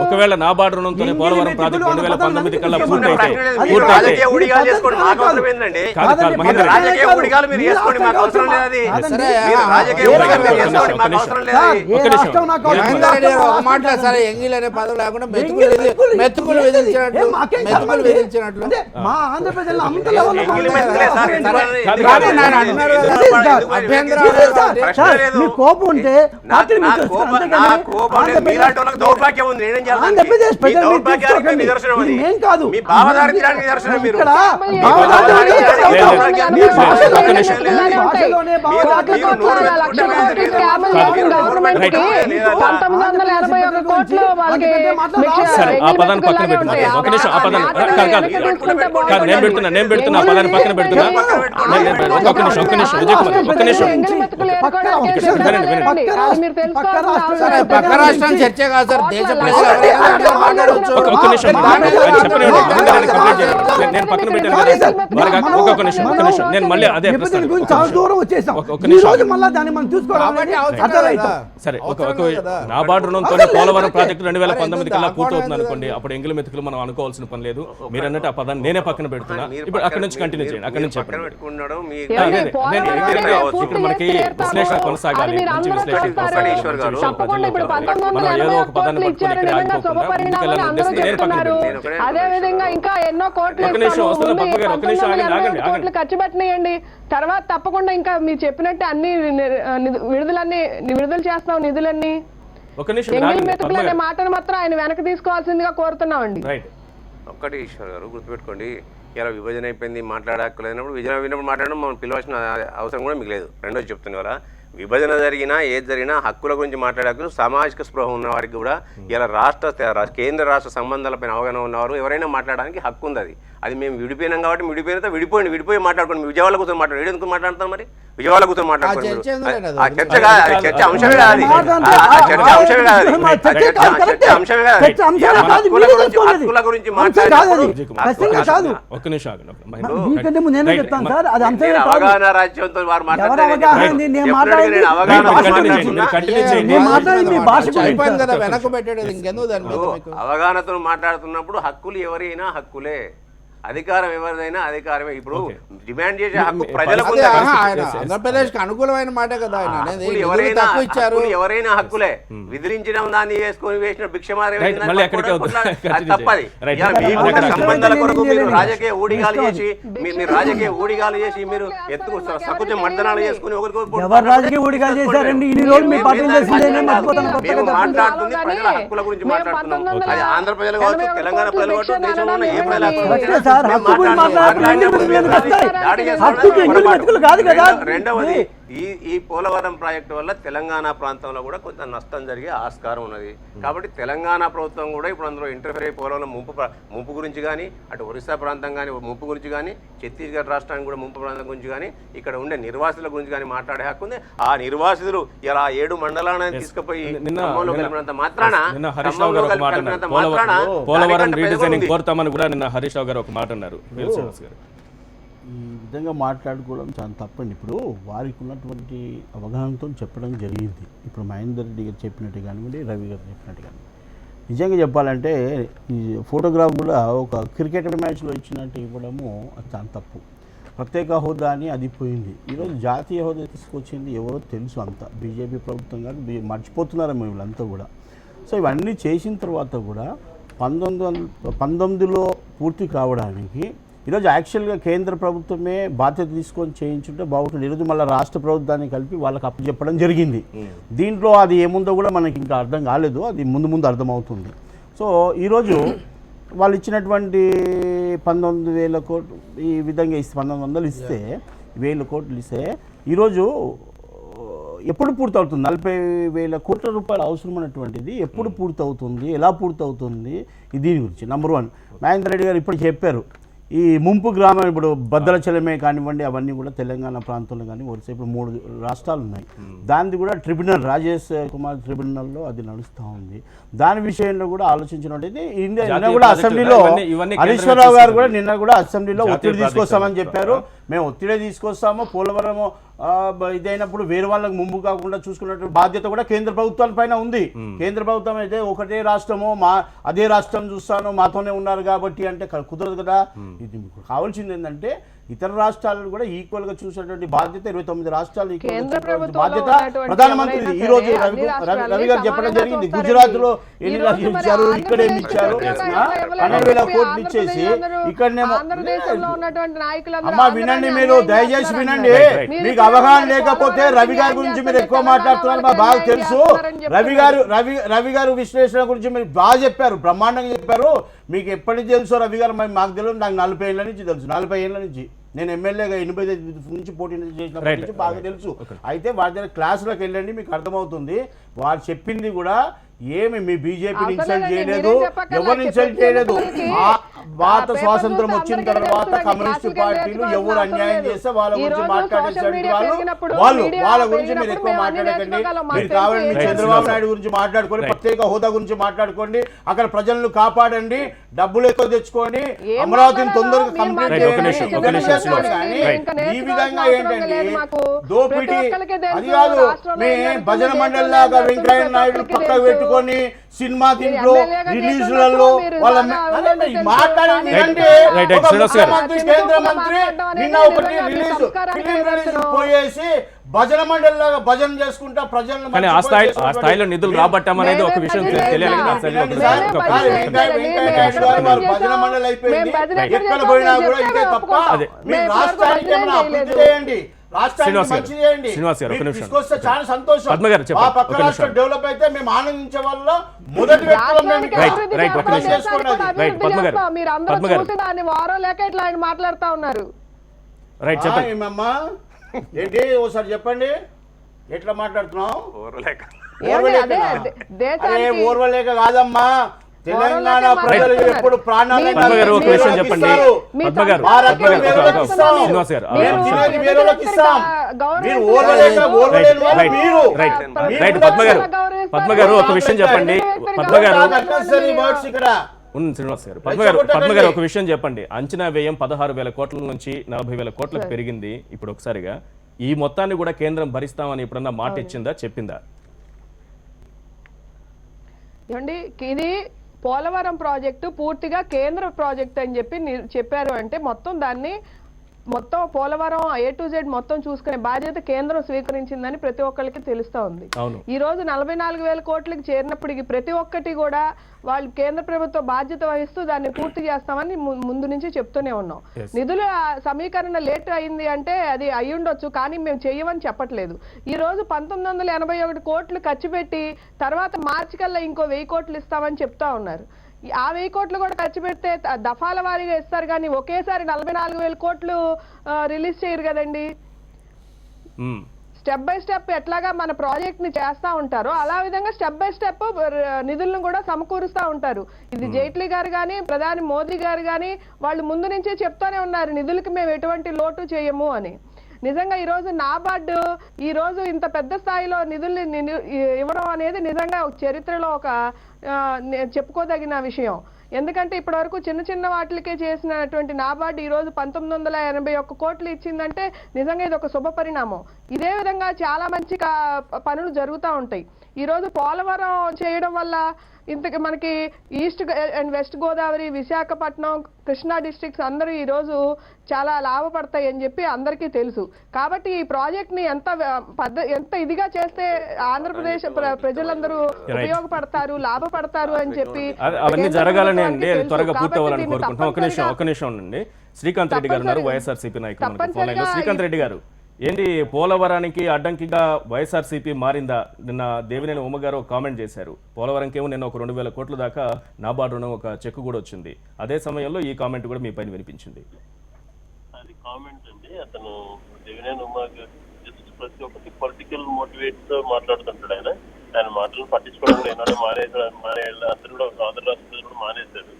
ఒకవేళ నాబార్డు రుణంతో పోలవరం ప్రాజెక్టు 2019 కల్లా పూర్తయితే ఎంగిల్ అనే పదం లేకుండా మెతుకులు విధించినట్లు మా ఆంధ్రప్రదేశ్ కోపం ఉంటే ఏం కాదు ఆ పదాన్ని పక్కన పెడుతున్నా ఒక నిమిషం. ఆ పదాన్ని నేను పెడుతున్నా ఆ పదాన్ని పక్కన పెడుతున్నా. ఒక నిమిషం విజయ్ కుమార్, ఒక నిమిషం. పక్క రాష్ట్రం చర్చ కాదు సార్, దేశ ఒక నిమిషం నేను పక్కన పెట్టాను. ఒక నిమిషం నేను మళ్ళీ అదే దూరం వచ్చేసాం. సరే నాబార్డు రుణంతో పోలవరం ప్రాజెక్టు 2019 కల్లా పూర్తవుతుంది అనుకోండి, అప్పుడు ఎంగిలి మెతుకులు మనం అనుకోవాల్సిన పని లేదు. మీరు అన్నట్టు ఆ పదాన్ని నేనే పక్కన పెడుతున్నా. ఇప్పుడు అక్కడి నుంచి కంటిన్యూ చేయండి, అక్కడి నుంచి చెప్పండి. ఇక్కడ మనకి విశ్లేషణ కొనసాగాలి, మంచి విశ్లేషణ మనం ఏదో ఒక పదాన్ని పట్టుకుని ఇక్కడ ఆగిపోకుండా ఖర్చు పెట్టినాయండి. తర్వాత తప్పకుండా ఇంకా మీరు చెప్పినట్టు అన్ని విడుదల చేస్తాం నిధులన్నీ. ఎంగిలి మెతుకులు అనే మాటను మాత్రం ఆయన వెనక్కి తీసుకోవాల్సిందిగా కోరుతున్నామండి. ఒక్కటి ఈశ్వర్ గారు గుర్తుపెట్టుకోండి, ఇలా విభజన అయిపోయింది మాట్లాడక్కలేనప్పుడు విభజన అయినప్పుడు మాట్లాడడం మనం పిలవాల్సిన అవసరం కూడా మీకు లేదు. రెండోది చెప్తున్నా కదా, విభజన జరిగినా ఏది జరిగినా హక్కుల గురించి మాట్లాడాక సామాజిక స్పృహ ఉన్న వారికి కూడా ఇలా కేంద్ర రాష్ట్ర సంబంధాలపైన అవగాహన ఉన్నవారు ఎవరైనా మాట్లాడడానికి హక్కు ఉంది. అది మేము విడిపోయినాం కాబట్టి విడిపోయి మాట్లాడుకోండి. విజయవాడ కూర్చొని మాట్లాడు, ఎందుకు మాట్లాడతాం మరి? విజయవాడ కూర్చొని మాట్లాడుకోండి. చర్చ కాదు, చర్చ అంశమే కాదు, చర్చ అంశమే కాదు, చర్చ అంశమే కాదు. హక్కుల గురించి మాట్లాడుతున్నారు. అవగాహన రాజ్యంతో వారు అవగాహనతో మాట్లాడుతున్నప్పుడు హక్కులు ఎవరైనా హక్కులే, అధికారం ఎవరిదైనా అధికారమే. ఇప్పుడు డిమాండ్ చేసే హక్కు ప్రజలకు ఆంధ్రప్రదేశ్ అనుకూలమైన మాట కదా, ఎవరైనా హక్కులే. విధిరించడం దాన్ని వేసుకొని వేసిన భిక్షమారి తప్పది. సంబంధాల కొరకు మీరు రాజకీయ ఊడిగాలు చేసి మీరు ఎత్తుకు సకుచ మర్దనాలు చేసుకుని మాట్లాడుతుంది ప్రజల హక్కుల గురించి మాట్లాడుతున్నాం. అది ఆంధ్ర ప్రజలు కావచ్చు, తెలంగాణ ప్రజలు కావచ్చు, దేశంలో ఉన్న ఏ ప్రజలు. రెండవది, ఈ పోలవరం ప్రాజెక్టు వల్ల తెలంగాణ ప్రాంతంలో కూడా కొంత నష్టం జరిగే ఆస్కారం ఉన్నది. కాబట్టి తెలంగాణ ప్రభుత్వం కూడా ఇప్పుడు అందులో ఇంటర్ఫియర్ అయి పోలవరం ముంపు గురించి కానీ, అటు ఒరిస్సా ప్రాంతం కానీ ముంపు గురించి కానీ, ఛత్తీస్గఢ్ రాష్ట్రానికి కూడా ముంపు ప్రాంతం గురించి కానీ, ఇక్కడ ఉండే నిర్వాసితుల గురించి కానీ మాట్లాడే హక్కు ఉంది. ఆ నిర్వాసితులు ఇలా 7 మండలాలను తీసుకుపోయి కలిపినంత మాత్రాన పోలవరం రీడిజైనింగ్ కోరుతామని కూడా నిన్న హరీష్ రావు గారు ఒక మాట అన్నారు. ఈ విధంగా మాట్లాడుకోవడం చాలా తప్పండి. ఇప్పుడు వారికి ఉన్నటువంటి అవగాహనతో చెప్పడం జరిగింది. ఇప్పుడు మహేందర్ రెడ్డి గారు చెప్పినట్టు కానివ్వండి, రవి గారు చెప్పినట్టు కానివ్వండి, నిజంగా చెప్పాలంటే ఈ ఫోటోగ్రాఫ్ కూడా ఒక క్రికెట్ మ్యాచ్లో ఇచ్చినట్టు ఇవ్వడము అది చాలా తప్పు. ప్రత్యేక హోదా అని అది పోయింది. ఈరోజు జాతీయ హోదా తీసుకొచ్చింది ఎవరో తెలుసు, అంతా బీజేపీ ప్రభుత్వం కానీ మర్చిపోతున్నారు వీళ్ళంతా కూడా. సో ఇవన్నీ చేసిన తర్వాత కూడా 1919లో పూర్తి కావడానికి ఈరోజు యాక్చువల్గా కేంద్ర ప్రభుత్వమే బాధ్యత తీసుకొని చేయించుంటే బాగుంటుంది. ఈరోజు మళ్ళీ రాష్ట్ర ప్రభుత్వాన్ని కలిపి వాళ్ళకి అప్పచెప్పడం జరిగింది. దీంట్లో అది ఏముందో కూడా మనకి ఇంకా అర్థం కాలేదు, అది ముందు అర్థమవుతుంది. సో ఈరోజు వాళ్ళు ఇచ్చినటువంటి 19,000 కోట్లు ఈ విధంగా ఇస్తే 1900 ఇస్తే 1000 కోట్లు ఇస్తే ఈరోజు ఎప్పుడు పూర్తవుతుంది? 40,000 కోట్ల రూపాయలు అవసరమైనటువంటిది ఎప్పుడు పూర్తవుతుంది, ఎలా పూర్తవుతుంది, దీని గురించి నెంబర్ 1 మహేందర్ రెడ్డి గారు ఇప్పుడు చెప్పారు. ఈ ముంపు గ్రామం ఇప్పుడు భద్రాచలమే కానివ్వండి, అవన్నీ కూడా తెలంగాణ ప్రాంతంలో కానీ వరుస ఇప్పుడు 3 రాష్ట్రాలు ఉన్నాయి. దానిది కూడా ట్రిబ్యునల్, రాజేష్ కుమార్ ట్రిబ్యునల్లో అది నడుస్తూ ఉంది. దాని విషయంలో కూడా ఆలోచించినట్టయితే నిన్న కూడా అసెంబ్లీలో హరీశ్వరరావు గారు కూడా నిన్న కూడా అసెంబ్లీలో ఒత్తిడి తీసుకొస్తామని చెప్పారు. మేము ఒత్తిడి తీసుకొస్తాము, పోలవరము ఇదైనప్పుడు వేరే వాళ్ళకి ముంపు కాకుండా చూసుకున్నటువంటి బాధ్యత కూడా కేంద్ర ప్రభుత్వాల పైన ఉంది. కేంద్ర ప్రభుత్వం అయితే ఒకటే రాష్ట్రము, అదే రాష్ట్రం చూస్తాను మాతోనే ఉన్నారు కాబట్టి అంటే కుదరదు కదా. ఇది కావాల్సింది ఏంటంటే ఇతర రాష్ట్రాలను కూడా ఈక్వల్ గా చూసేటువంటి బాధ్యత 29 రాష్ట్రాలు బాధ్యత ప్రధానమంత్రి. ఈ రోజు రవి గారు చెప్పడం జరిగింది, గుజరాత్ లో ఎన్ని లక్షలు ఇచ్చారు, ఇక్కడ ఏమి ఇచ్చారు, 12,000 కోట్లు ఇచ్చేసి ఇక్కడనేమో. అమ్మా వినండి, మీరు దయచేసి వినండి. మీకు అవగాహన లేకపోతే రవి గారి గురించి మీరు ఎక్కువ మాట్లాడుతున్నారు, మాకు బాగా తెలుసు. రవి గారు విశ్లేషణ గురించి మీరు బాగా చెప్పారు, బ్రహ్మాండంగా చెప్పారు. మీకు ఎప్పటి తెలుసో రవి గారు మాకు తెలియదు, నాకు 40 ఏళ్ళ నుంచి తెలుసు. 40 ఏళ్ళ నుంచి నేను ఎమ్మెల్యేగా 85 నుంచి పోటీ చేసినప్పటి నుంచి బాగా తెలుసు. అయితే వారి దగ్గర క్లాసులకు వెళ్ళండి, మీకు అర్థమవుతుంది. వారు చెప్పింది కూడా ఏమి మీ బీజేపీని ఇన్సల్ట్ చేయలేదు, ఎవరు ఇన్సల్ట్ చేయలేదు. భారత స్వాతంత్రం వచ్చిన తర్వాత కమ్యూనిస్ట్ పార్టీలు ఎవరు అన్యాయం చేస్తే వాళ్ళ గురించి మాట్లాడేటువంటి వాళ్ళ గురించి మీరు ఎక్కువ మాట్లాడకండి. మీరు కావాలండి చంద్రబాబు నాయుడు గురించి మాట్లాడుకోండి, ప్రత్యేక హోదా గురించి మాట్లాడుకోండి, అక్కడ ప్రజలను కాపాడండి, డబ్బులు ఎక్కువ తెచ్చుకోండి, అమరావతిని తొందరగా కంప్లీట్ చేయండి. కానీ ఈ విధంగా ఏంటండి దోపిడీ, అది కాదు. మీ భజన మండలి లాగా వెంకయ్య నాయుడు పక్కకు పెట్టుకొని సినిమా దీంట్లో రిలీజ్లలో వాళ్ళ మాట్లాడేది కేంద్ర మంత్రి నిన్న ఒకటి రిలీజ్ పోయేసి భజన మండలి లాగా భజన చేసుకుంటా ప్రజలను ఆ స్థాయిలో నిధులు రాబట్టామనేది ఒక విషయం తెలియాలి. భజన మండలి అయిపోయింది, ఎక్కడ పోయినా కూడా ఇదే తప్ప. మీ రాష్ట్రానికి ఏమైనా అభివృద్ధి చేయండి, రాష్ట్రానికి శ్రీనివాస్ గారు, మంచి చేయండి. శ్రీనివాస్ గారు, ఒక మీరు నిమిషం. తీసుకొస్తే చాలా సంతోషం. పద్మ గారు చెప్పండి, ఆ పక్క ఒక నిమిషం. రాష్ట్రం డెవలప్ అయితే మేము ఆనందించే వల్ల మొదటి వ్యక్తులం మేము ఇక్కడ. రైట్, ఒక నిమిషం. రైట్, పద్మ గారు, మీరు అందరూ పద్మ గారు. చూసి దాన్ని వారో లేక ఇట్లా ఆయన మాట్లాడుతా ఉన్నారు. రైట్, చెప్పండి. ఏమమ్మా ఏంటి ఒకసారి చెప్పండి ఎట్లా మాట్లాడుతున్నావు? ఏమండి, అదే అరే దేశానికి ఓర్వలేక కాదమ్మా, తెలంగాణ ఓర్వలేక ప్రజలు మాట్లాడుతున్నారు. ఎప్పుడు ప్రాణాలను పద్మ గారు ఒక విషయం వేలకు చెప్పండి. ఇస్తారు. పద్మ గారు, మా పద్మ రక్తం గారు, వేలకు ఇస్తాం. శ్రీనివాస్ గారు, మేము ఒక తినేది నిమిషం. వేలకు ఇస్తాం. మీరు ఓర్వలేక ఓర్వలేని వాళ్ళు రైట్, మీరు. రైట్, మీరు రైట్. కూడా పద్మ గారు, పద్మ గారు ఒక విషయం చెప్పండి. పద్మ గారు, unnecessary words ఇక్కడ. శ్రీనివాస్ గారు, పద్మ గారు ఒక విషయం చెప్పండి. అంచనా వ్యయం 16,000 కోట్ల నుంచి 40,000 కోట్లకు పెరిగింది ఇప్పుడు ఒకసారిగా. ఈ మొత్తాన్ని కూడా కేంద్రం భరిస్తామని ఎప్పుడన్నా మాట ఇచ్చిందా, చెప్పిందా? ఏమండి, ఇది పోలవరం ప్రాజెక్టు పూర్తిగా కేంద్ర ప్రాజెక్ట్ అని చెప్పి చెప్పారు అంటే మొత్తం పోలవరం A to Z మొత్తం చూసుకునే బాధ్యత కేంద్రం స్వీకరించిందని ప్రతి ఒక్కరికి తెలుస్తా ఉంది. అవును. ఈ రోజు 44,000 కోట్లకి చేరినప్పటికీ ప్రతి ఒక్కటి కూడా వాళ్ళు కేంద్ర ప్రభుత్వం బాధ్యత వహిస్తూ దాన్ని పూర్తి చేస్తామని ముందు నుంచి చెప్తూనే ఉన్నాం. నిధుల సమీకరణ లేట్ అయింది అంటే అది అయి ఉండొచ్చు, కానీ మేము చెయ్యమని చెప్పట్లేదు. ఈ రోజు 1981 కోట్లు ఖర్చు పెట్టి తర్వాత మార్చి కల్లా ఇంకో 1000 కోట్లు ఇస్తామని చెప్తా ఉన్నారు. ఆ 1000 కోట్లు కూడా ఖర్చు పెడితే దఫాల వారీగా ఇస్తారు, కానీ ఒకేసారి 44,000 కోట్లు రిలీజ్ చేయరు కదండి. స్టెప్ బై స్టెప్ ఎట్లాగా మన ప్రాజెక్ట్ ని చేస్తా ఉంటారో అలా విధంగా స్టెప్ బై స్టెప్ నిధులను కూడా సమకూరుస్తా ఉంటారు. ఇది జైట్లీ గారు కానీ ప్రధాని మోదీ గారు కానీ వాళ్ళు ముందు నుంచే చెప్తానే ఉన్నారు, నిధులకి మేము ఎటువంటి లోటు చేయము అని. నిజంగా ఈ రోజు నాబార్డు ఈ రోజు ఇంత పెద్ద స్థాయిలో నిధుల్ని ఇవ్వడం అనేది నిజంగా చరిత్రలో ఒక చెప్పుకోదగిన విషయం. ఎందుకంటే ఇప్పటి వరకు చిన్న వాటికే చేసినటువంటి నాబార్డు ఈ రోజు 1981 కోట్లు ఇచ్చిందంటే నిజంగా ఇది ఒక శుభ పరిణామం. ఇదే విధంగా చాలా మంచి పనులు జరుగుతూ ఉంటాయి. ఈ రోజు పోలవరం చేయడం వల్ల ఇంతకు మనకి east and west Godavari, Visakhapatnam, Krishna districts అందరూ ఈ రోజు చాలా లాభపడతాయి అని చెప్పి అందరికీ తెలుసు. కాబట్టి ఈ ప్రాజెక్ట్ ని ఎంత ఇదిగా చేస్తే ఆంధ్రప్రదేశ్ ప్రజలందరూ ఉపయోగపడతారు, లాభపడతారు అని చెప్పి అవన్నీ జరగాలని అండి, త్వరగా పూర్తవ్వాలని కోరుకుంటున్నాం. ఒక నిమిషం ఉండండి. శ్రీకాంత్ రెడ్డి గారు ఉన్నారు, వైఎస్ఆర్సీపీ నాయకులు. శ్రీకాంత్ రెడ్డి గారు, ఏంటి పోలవరానికి అడ్డంకిగా వైఎస్ఆర్సీపీ మారిందా? నిన్న దేవినేని ఉమ్మ గారు ఒక కామెంట్ చేశారు, పోలవరంకి ఏమో నిన్న ఒక 2,000 కోట్ల దాకా నాబార్డు రుణం ఒక చెక్ కూడా వచ్చింది. అదే సమయంలో ఈ కామెంట్ కూడా మీ పైన వినిపించింది. అది కామెంట్ అండి. అతను దేవినేని ఉమ్మ జస్ట్ ప్రతి ఒక్కటి పొలిటికల్ మోటివేట్ తో మాట్లాడుతుంటాడు. ఆయన మాటలు పట్టించుకోవడం ఏనాడు మానేయాలి, అందరూ కూడా ఆంధ్ర రాష్ట్రంలో కూడా మానేశారు.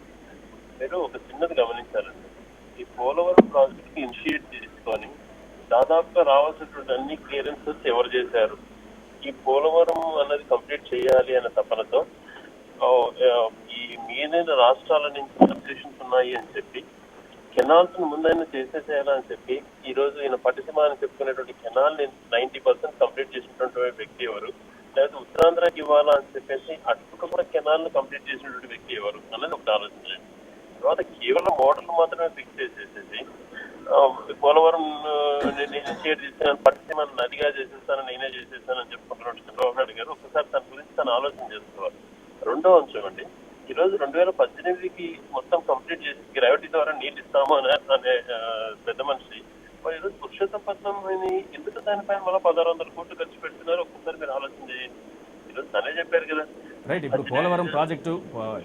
మీరు ఒక చిన్నది గమనించాలండి, ఈ పోలవరం ప్రాజెక్ట్ కి ఇనిషియేట్ తీసుకొని దాదాపుగా రావాల్సినటువంటి అన్ని క్లియరెన్సెస్ ఎవరు చేశారు? ఈ పోలవరం అన్నది కంప్లీట్ చేయాలి అనే తపనతో ఈ మిగిలిన రాష్ట్రాల నుంచి సబ్స్టేషన్స్ ఉన్నాయి అని చెప్పి కెనాల్స్ ముందైనా చేసేసేయాలని చెప్పి ఈ రోజు ఈయన పట్టిసీమ అని చెప్పుకునేటువంటి కెనాల్ ని 90% కంప్లీట్ చేసినటువంటి వ్యక్తి ఎవరు? లేకపోతే ఉత్తరాంధ్రకి ఇవ్వాలా అని చెప్పేసి అటు కూడా కెనాల్ ని కంప్లీట్ చేసినటువంటి వ్యక్తి ఎవరు అన్నది ఒకటి ఆలోచించండి. తర్వాత కేవలం మోడల్ మాత్రమే ఫిక్స్ చేసేసేసి పోలవరం నేను ఇనిషియేట్ చేస్తాను, పట్టిసీమ నదిగా చేసేస్తాను, నేనే చేసేస్తానని చెప్పుకుంటున్నాడు చంద్రబాబు నాయుడు గారు. ఒకసారి తన గురించి తను ఆలోచన చేసుకోవాలి. రెండో అంశం అండి, ఈ రోజు 2018కి మొత్తం కంప్లీట్ చేసి గ్రావిటీ ద్వారా నీళ్ళు ఇస్తాము అనే పెద్ద మనిషి మరి ఈరోజు పురుషోత్తపట్నం ఎందుకు దానిపైన మళ్ళీ 1,600 కోట్లు ఖర్చు పెడుతున్నారు? ఒక్కసారి మీరు ఆలోచన చేయండి. ఈరోజు తనే చెప్పారు కదా. రైట్, ఇప్పుడు పోలవరం ప్రాజెక్టు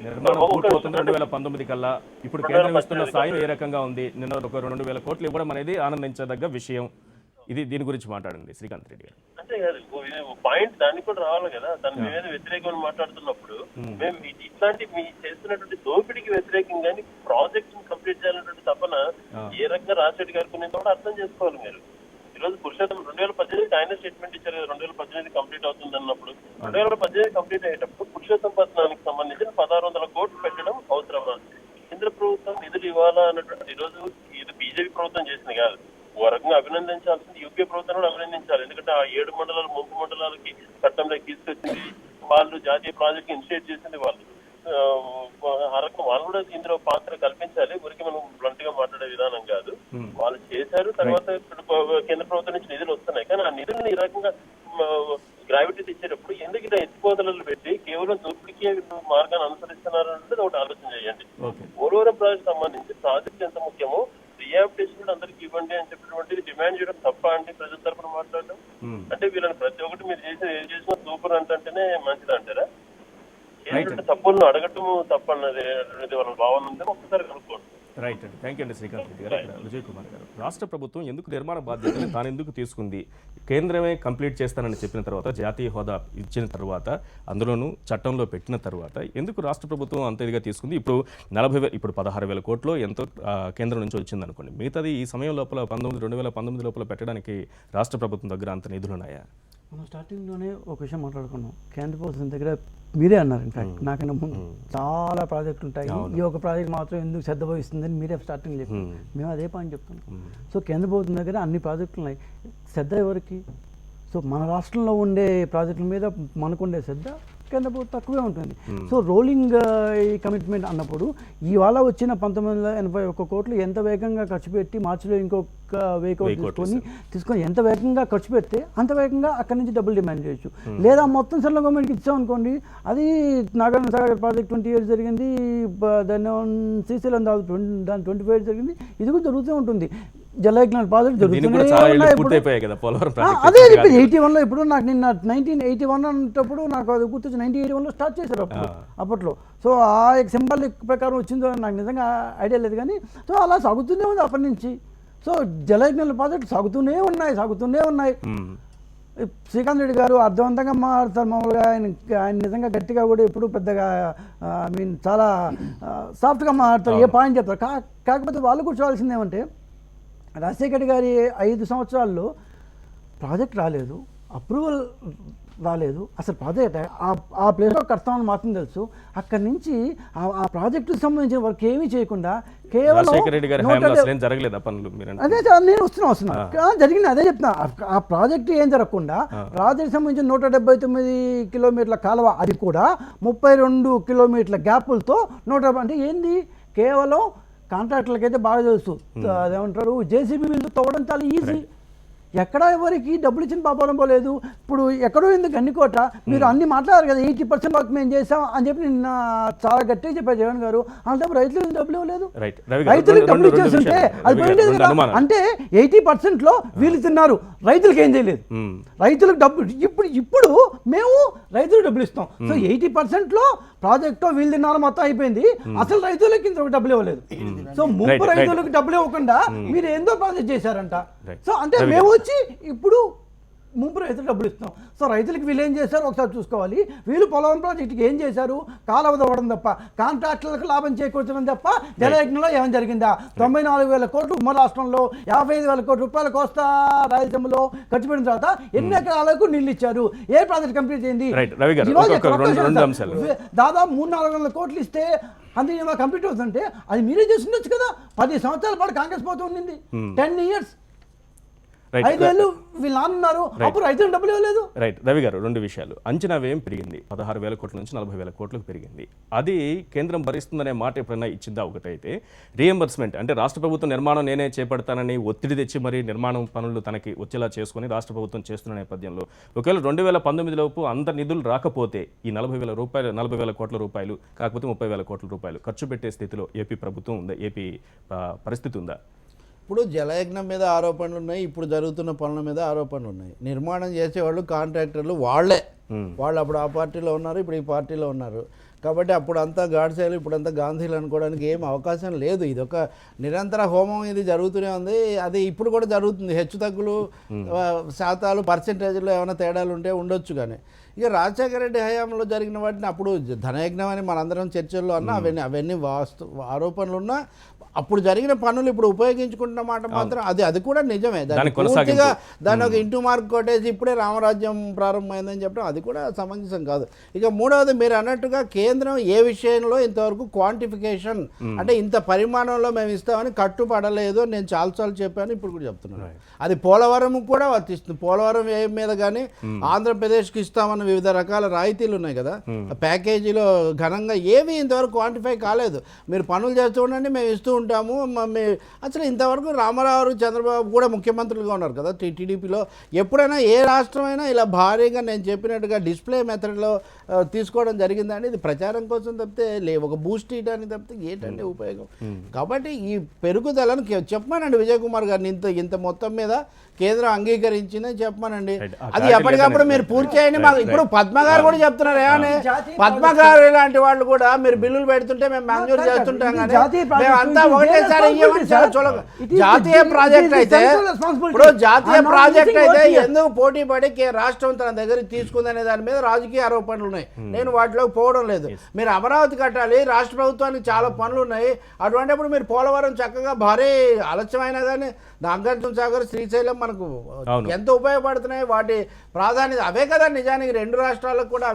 నిర్మాణం పూర్తవుతుంది 2019 కల్లా. ఇప్పుడు కేంద్రం ఇస్తున్న సాయం ఏ రకంగా ఉంది? నిన్న ఒక 2,000 కోట్లు ఇవ్వడం అనేది ఆనందించదగ్గ విషయం. దీని గురించి మాట్లాడండి శ్రీకాంత్ రెడ్డి గారు. అంటే పాయింట్ దానికి కూడా రావాలి కదా. దాని మీద వ్యతిరేకంగా మాట్లాడుతున్నప్పుడు మేము ఇట్లాంటి మీ చేస్తున్నటువంటి దోపిడీకి వ్యతిరేకంగా కానీ ప్రాజెక్ట్ ని కంప్లీట్ చేయాలన్నటువంటి తపన ఏ రకంగా రాజశేఖర్ గారికి ఉన్నదో కూడా అర్థం చేసుకోవాలి మీరు. ఈ రోజు పురుషోత్తం 2018 ఆయన స్టేట్మెంట్ ఇచ్చారు కదా, 2018 కంప్లీట్ అవుతుంది అన్నప్పుడు 2018 కంప్లీట్ అయ్యేటప్పుడు పురుషోత్తపట్నానికి సంబంధించిన 1,600 కోట్లు పెట్టడం అవసరమా? కేంద్ర ప్రభుత్వం నిధులు ఇవ్వాలా అన్నటువంటి ఈరోజు ఇది బీజేపీ ప్రభుత్వం చేసింది కాదు. ఓ రకంగా అభినందించాల్సింది యూపీ ప్రభుత్వం కూడా అభినందించాలి. ఎందుకంటే ఆ 7 మండలాలు ముంపు మండలాలకి చట్టంలోకి తీసుకొచ్చింది వాళ్ళు, జాతీయ ప్రాజెక్ట్ ఇనిషియేట్ చేసింది వాళ్ళు. ఆ రకంగా వాళ్ళు కూడా ఇందులో పాత్ర కల్పించాలి. ఊరికి మనం బ్లంట్ గా మాట్లాడే విధానం కాదు. వాళ్ళు చేశారు, తర్వాత కేంద్ర ప్రభుత్వం నుంచి నిధులు వస్తున్నాయి. కానీ ఆ నిధులను ఈ రకంగా గ్రావిటీ తెచ్చేటప్పుడు ఎందుకు ఇలా ఎత్తిపోతలు పెట్టి కేవలం దోపిడీకి మార్గాన్ని అనుసరిస్తున్నారు అంటే ఒకటి ఆలోచన చేయండి. పోలవరం ప్రాజెక్ట్ సంబంధించి ప్రాజెక్ట్ ఎంత ముఖ్యమో రిహాబిలిటేషన్ అందరికి ఇవ్వండి అని చెప్పినటువంటిది డిమాండ్ చేయడం తప్ప అండి ప్రజల తరఫున మాట్లాడడం? అంటే వీళ్ళని ప్రతి ఒక్కటి మీరు ఏం చేసినా సూపర్ అంటేనే మంచిది అంటారా? ఏంటంటే తప్పులను అడగటం తప్పన్నది వాళ్ళ భావన ఉందని ఒక్కసారి కనుక్కోండి. రైట్ అండి, థ్యాంక్ యూ అండి శ్రీకాంత్ రెడ్డి గారు. ఇక్కడ విజయ్ కుమార్ గారు, రాష్ట్ర ప్రభుత్వం ఎందుకు నిర్మాణ బాధ్యతని తాను ఎందుకు తీసుకుంది? కేంద్రమే కంప్లీట్ చేస్తానని చెప్పిన తర్వాత, జాతీయ హోదా ఇచ్చిన తర్వాత, అందులోనూ చట్టంలో పెట్టిన తర్వాత ఎందుకు రాష్ట్ర ప్రభుత్వం అంత ఇదిగా తీసుకుంది? ఇప్పుడు 16,000 కోట్లు ఎంతో కేంద్రం నుంచి వచ్చింది అనుకోండి, మిగతాది ఈ సమయం లోపల 2019 లోపల పెట్టడానికి రాష్ట్ర ప్రభుత్వం దగ్గర అంత నిధులు ఉన్నాయా? మనం స్టార్టింగ్లోనే ఒక విషయం మాట్లాడుకున్నాం. కేంద్ర ప్రభుత్వం దగ్గర మీరే అన్నారు, ఇన్ఫాక్ట్ నాకన్నా ముందు చాలా ప్రాజెక్టులు ఉంటాయి, ఈ ఒక ప్రాజెక్ట్ మాత్రం ఎందుకు శ్రద్ధ వహిస్తుందని మీరే స్టార్టింగ్ చెప్పారు. మేము అదే పాయింట్ చెప్తున్నాం. సో కేంద్ర ప్రభుత్వం దగ్గర అన్ని ప్రాజెక్టులు ఉన్నాయి, శ్రద్ధ ఎవరికి? సో మన రాష్ట్రంలో ఉండే ప్రాజెక్టుల మీద మనకుండే శ్రద్ధ కేంద్ర ప్రభుత్వం తక్కువే ఉంటుంది. సో రోలింగ్ ఈ కమిట్మెంట్ అన్నప్పుడు ఇవాళ వచ్చిన 1981 కోట్లు ఎంత వేగంగా ఖర్చు పెట్టి మార్చిలో ఇంకొక 1000 కోట్లు తీసుకొని ఎంత వేగంగా ఖర్చు పెడితే అంత వేగంగా అక్కడి నుంచి డబ్బులు డిమాండ్ చేయొచ్చు. లేదా మొత్తం సెంట్రల్ గవర్నమెంట్కి ఇచ్చామనుకోండి, అది నాగార్జున సాగర్ ప్రాజెక్ట్ 20 years జరిగింది, దాన్ని శ్రీశైలం దాని 25 years జరిగింది, ఇది కూడా జరుగుతూ ఉంటుంది. జలయజ్ఞాల ప్రాజెక్ట్ జరుగుతుంది. అదే 81లో ఇప్పుడు నాకు నిన్న 1981 అంటప్పుడు నాకు అది గుర్తొచ్చి 1981లో స్టార్ట్ చేశారు అప్పట్లో. సో ఆ సింబాలిక్ ప్రకారం వచ్చిందో నాకు నిజంగా ఐడియా లేదు, కానీ సో అలా సాగుతూనే ఉంది అప్పటి నుంచి. సో జలయజ్ఞాల ప్రాజెక్టు సాగుతూనే ఉన్నాయి. శ్రీకాంత్ రెడ్డి గారు అర్థవంతంగా మాట్లాడతారు మామూలుగా, ఆయన నిజంగా గట్టిగా కూడా ఎప్పుడు పెద్దగా చాలా సాఫ్ట్గా మాట్లాడతారు, ఏ పాయింట్ చెప్తారు. కాకపోతే వాళ్ళు కూడా చూడాల్సింది ఏమంటే, రాజశేఖర్ గారి 5 సంవత్సరాల్లో ప్రాజెక్ట్ రాలేదు, అప్రూవల్ రాలేదు, అసలు ప్రాజెక్ట్ ఆ ప్లేస్లో కడతామని మాత్రం తెలుసు. అక్కడి నుంచి ఆ ప్రాజెక్టుకు సంబంధించిన వర్క్ ఏమీ చేయకుండా కేవలం అదే నేను వస్తున్నా జరిగింది, అదే చెప్తున్నా. ఆ ప్రాజెక్టు ఏం జరగకుండా ప్రాజెక్ట్ సంబంధించిన 179 కిలోమీటర్ల కాలువ, అది కూడా 32 కిలోమీటర్ల గ్యాపులతో 170 అంటే ఏంది? కేవలం కాంట్రాక్టర్లకైతే బాగా తెలుసు, అదేమంటారు, జేసీబీ వీళ్ళు తవ్వడం చాలా ఈజీ, ఎక్కడ ఎవరికి డబ్బులు ఇచ్చిన పాపం పోలేదు. ఇప్పుడు ఎక్కడో ఎందుకు గన్నికోట మీరు అన్ని మాట్లాడారు కదా, 80% వర్క్ మేము చేసాం అని చెప్పి నిన్న చాలా గట్టిగా చెప్పారు జగన్ గారు. అంటే రైతులకు డబ్బులు ఇవ్వలేదు, రైతులకు డబ్బులు ఇచ్చేస్తుంటే అది పోయింది కదా. అంటే 80%లో వీళ్ళు తిన్నారు, రైతులకు ఏం చేయలేదు. రైతులకు డబ్బులు ఇప్పుడు మేము రైతులకు డబ్బులు ఇస్తాం. సో 80%లో ప్రాజెక్టు వీళ్ళు తిన్నారు మొత్తం అయిపోయింది, అసలు రైతులకి ఇంత డబ్బులు ఇవ్వలేదు. సో ముప్పు రైతులకు డబ్బులు ఇవ్వకుండా మీరు ఏందో ప్రాజెక్ట్ చేశారంట. సో అంటే మేము వచ్చి ఇప్పుడు ముంపు రైతులు డబ్బులు ఇస్తున్నాం. సో రైతులకు వీళ్ళు ఏం చేశారు ఒకసారి చూసుకోవాలి. వీళ్ళు పోలవరం ప్రాజెక్టుకి ఏం చేశారు? కాలువ తవ్వడం తప్ప, కాంట్రాక్టర్లకు లాభం చేకూర్చడం తప్ప జలయజ్ఞంలో ఏమైనా జరిగిందా? 94,000 కోట్లు ఉమ్మడి రాష్ట్రంలో, 55,000 కోట్ల రూపాయల కోస్తా రాయలసీమలో ఖర్చు పెట్టిన తర్వాత ఎన్ని ఎకరాలకు నీళ్ళు ఇచ్చారు? ఏ ప్రాజెక్ట్ కంప్లీట్ అయింది? దాదాపు 300-400 కోట్లు ఇస్తే అందులో కంప్లీట్ అవుతుంటే అది మీరే చేస్తుండొచ్చు కదా. 10 సంవత్సరాల పాటు కాంగ్రెస్ ప్రభుత్వం ఉండింది, 10 years, 5 ఏళ్ళు వీళ్ళు ఉన్నారు, అప్పుడు రైతులకు డబ్బులు ఇవ్వలేదు. రైట్ రవి గారు, 2 విషయాలు. అంచనా వ్యయం పెరిగింది, 16,000 కోట్ల నుంచి 40,000 కోట్లకు పెరిగింది. అది కేంద్రం భరిస్తుందనే మాట ఎప్పుడైనా ఇచ్చిందా? ఒకటైతే రీఎంబర్స్మెంట్ అంటే రాష్ట్ర ప్రభుత్వం నిర్మాణం నేనే చేపడతానని ఒత్తిడి తెచ్చి మరి నిర్మాణం పనులు తనకి వచ్చేలా చేసుకుని రాష్ట్ర ప్రభుత్వం చేస్తున్న నేపథ్యంలో ఒకవేళ 2019 లోపు అంత నిధులు రాకపోతే ఈ 40,000 కోట్ల రూపాయలు కాకపోతే 30,000 కోట్ల రూపాయలు ఖర్చు పెట్టే స్థితిలో ఏపీ ప్రభుత్వం ఉందా? ఏపీ పరిస్థితి ఉందా? ఇప్పుడు జలయజ్ఞం మీద ఆరోపణలు ఉన్నాయి, ఇప్పుడు జరుగుతున్న పనుల మీద ఆరోపణలు ఉన్నాయి. నిర్మాణం చేసేవాళ్ళు కాంట్రాక్టర్లు వాళ్ళు అప్పుడు ఆ పార్టీలో ఉన్నారు, ఇప్పుడు ఈ పార్టీలో ఉన్నారు. కాబట్టి అప్పుడు అంతా గాడ్సేలు, ఇప్పుడంతా గాంధీలు అనుకోవడానికి ఏం అవకాశం లేదు. ఇది ఒక నిరంతర హోమం, ఇది జరుగుతూనే ఉంది. అది ఇప్పుడు కూడా జరుగుతుంది. హెచ్చు తగ్గులు, శాతాలు, పర్సెంటేజ్లో ఏమైనా తేడాలు ఉంటే ఉండొచ్చు. కానీ ఇక రాజశేఖర రెడ్డి హయాంలో జరిగిన వాటిని అప్పుడు ధనయజ్ఞం అని మనందరం చర్చల్లో అన్నా అవన్నీ ఆరోపణలు ఉన్నా అప్పుడు జరిగిన పనులు ఇప్పుడు ఉపయోగించుకుంటున్న మాట మాత్రం అది కూడా నిజమే. పూర్తిగా దాన్ని ఒక ఇంటూ మార్క్ కొట్టేసి ఇప్పుడే రామరాజ్యం ప్రారంభమైందని చెప్పడం అది కూడా సమంజసం కాదు. ఇక మూడవది మీరు అన్నట్టుగా కేంద్రం ఏ విషయంలో ఇంతవరకు క్వాంటిఫికేషన్ అంటే ఇంత పరిమాణంలో మేము ఇస్తామని కట్టుపడలేదు. నేను చాలాసార్లు చెప్పాను, ఇప్పుడు కూడా చెప్తున్నాను. అది పోలవరం కూడా వర్తిస్తుంది. పోలవరం ఏ మీద కానీ ఆంధ్రప్రదేశ్కి ఇస్తామన్న వివిధ రకాల రాయితీలు ఉన్నాయి కదా, ప్యాకేజీలో ఘనంగా ఏవి ఇంతవరకు క్వాంటిఫై కాలేదు. మీరు పనులు చేస్తూ ఉండండి, మేము ఇస్తూ ఉంటాం తీసుకుంటాము అసలు ఇంతవరకు రామారావు చంద్రబాబు కూడా ముఖ్యమంత్రులుగా ఉన్నారు కదా టీడీపీలో. ఎప్పుడైనా ఏ రాష్ట్రమైనా ఇలా భారీగా నేను చెప్పినట్టుగా డిస్ప్లే మెథడ్లో తీసుకోవడం జరిగిందండి. ఇది ప్రచారం కోసం తప్పితే ఒక బూస్ట్ ఇవ్వడానికి తప్పితే ఏంటంటే ఉపయోగం. కాబట్టి ఈ పెరుగుదలను చెప్పమానండి విజయ్ కుమార్ గారిని, ఇంత మొత్తం మీద కేంద్రం అంగీకరించిందని చెప్పమానండి. అది ఎప్పటికప్పుడు మీరు పూర్తి చేయండి. మాకు ఇప్పుడు పద్మ గారు కూడా చెప్తున్నారు ఏమని, పద్మ గారు ఇలాంటి వాళ్ళు కూడా మీరు బిల్లులు పెడుతుంటే మేము మంజూరు చేస్తుంటాం కానీ మేమంతా ఒకటేసారి ఇవ్వమని చూడక. జాతీయ ప్రాజెక్ట్ అయితే ఇప్పుడు జాతీయ ప్రాజెక్ట్ అయితే ఎందుకు పోటీ పడి రాష్ట్రం తన దగ్గరికి తీసుకుందనే దాని మీద రాజకీయ ఆరోపణలు ఉన్నాయి. నేను వాటిలోకి పోవడం లేదు. మీరు అమరావతి కట్టాలి, రాష్ట్ర ప్రభుత్వానికి చాలా పనులు ఉన్నాయి. అటువంటిప్పుడు మీరు పోలవరం చక్కగా భారీ ఆలస్యమైనా కానీ నాగార్జున సాగర్, శ్రీశైలం మనకు ఎంత ఉపయోగపడుతున్నాయి, వాటి ప్రాధాన్యత అవే కదా నిజానికి రెండు రాష్ట్రాలకు కూడా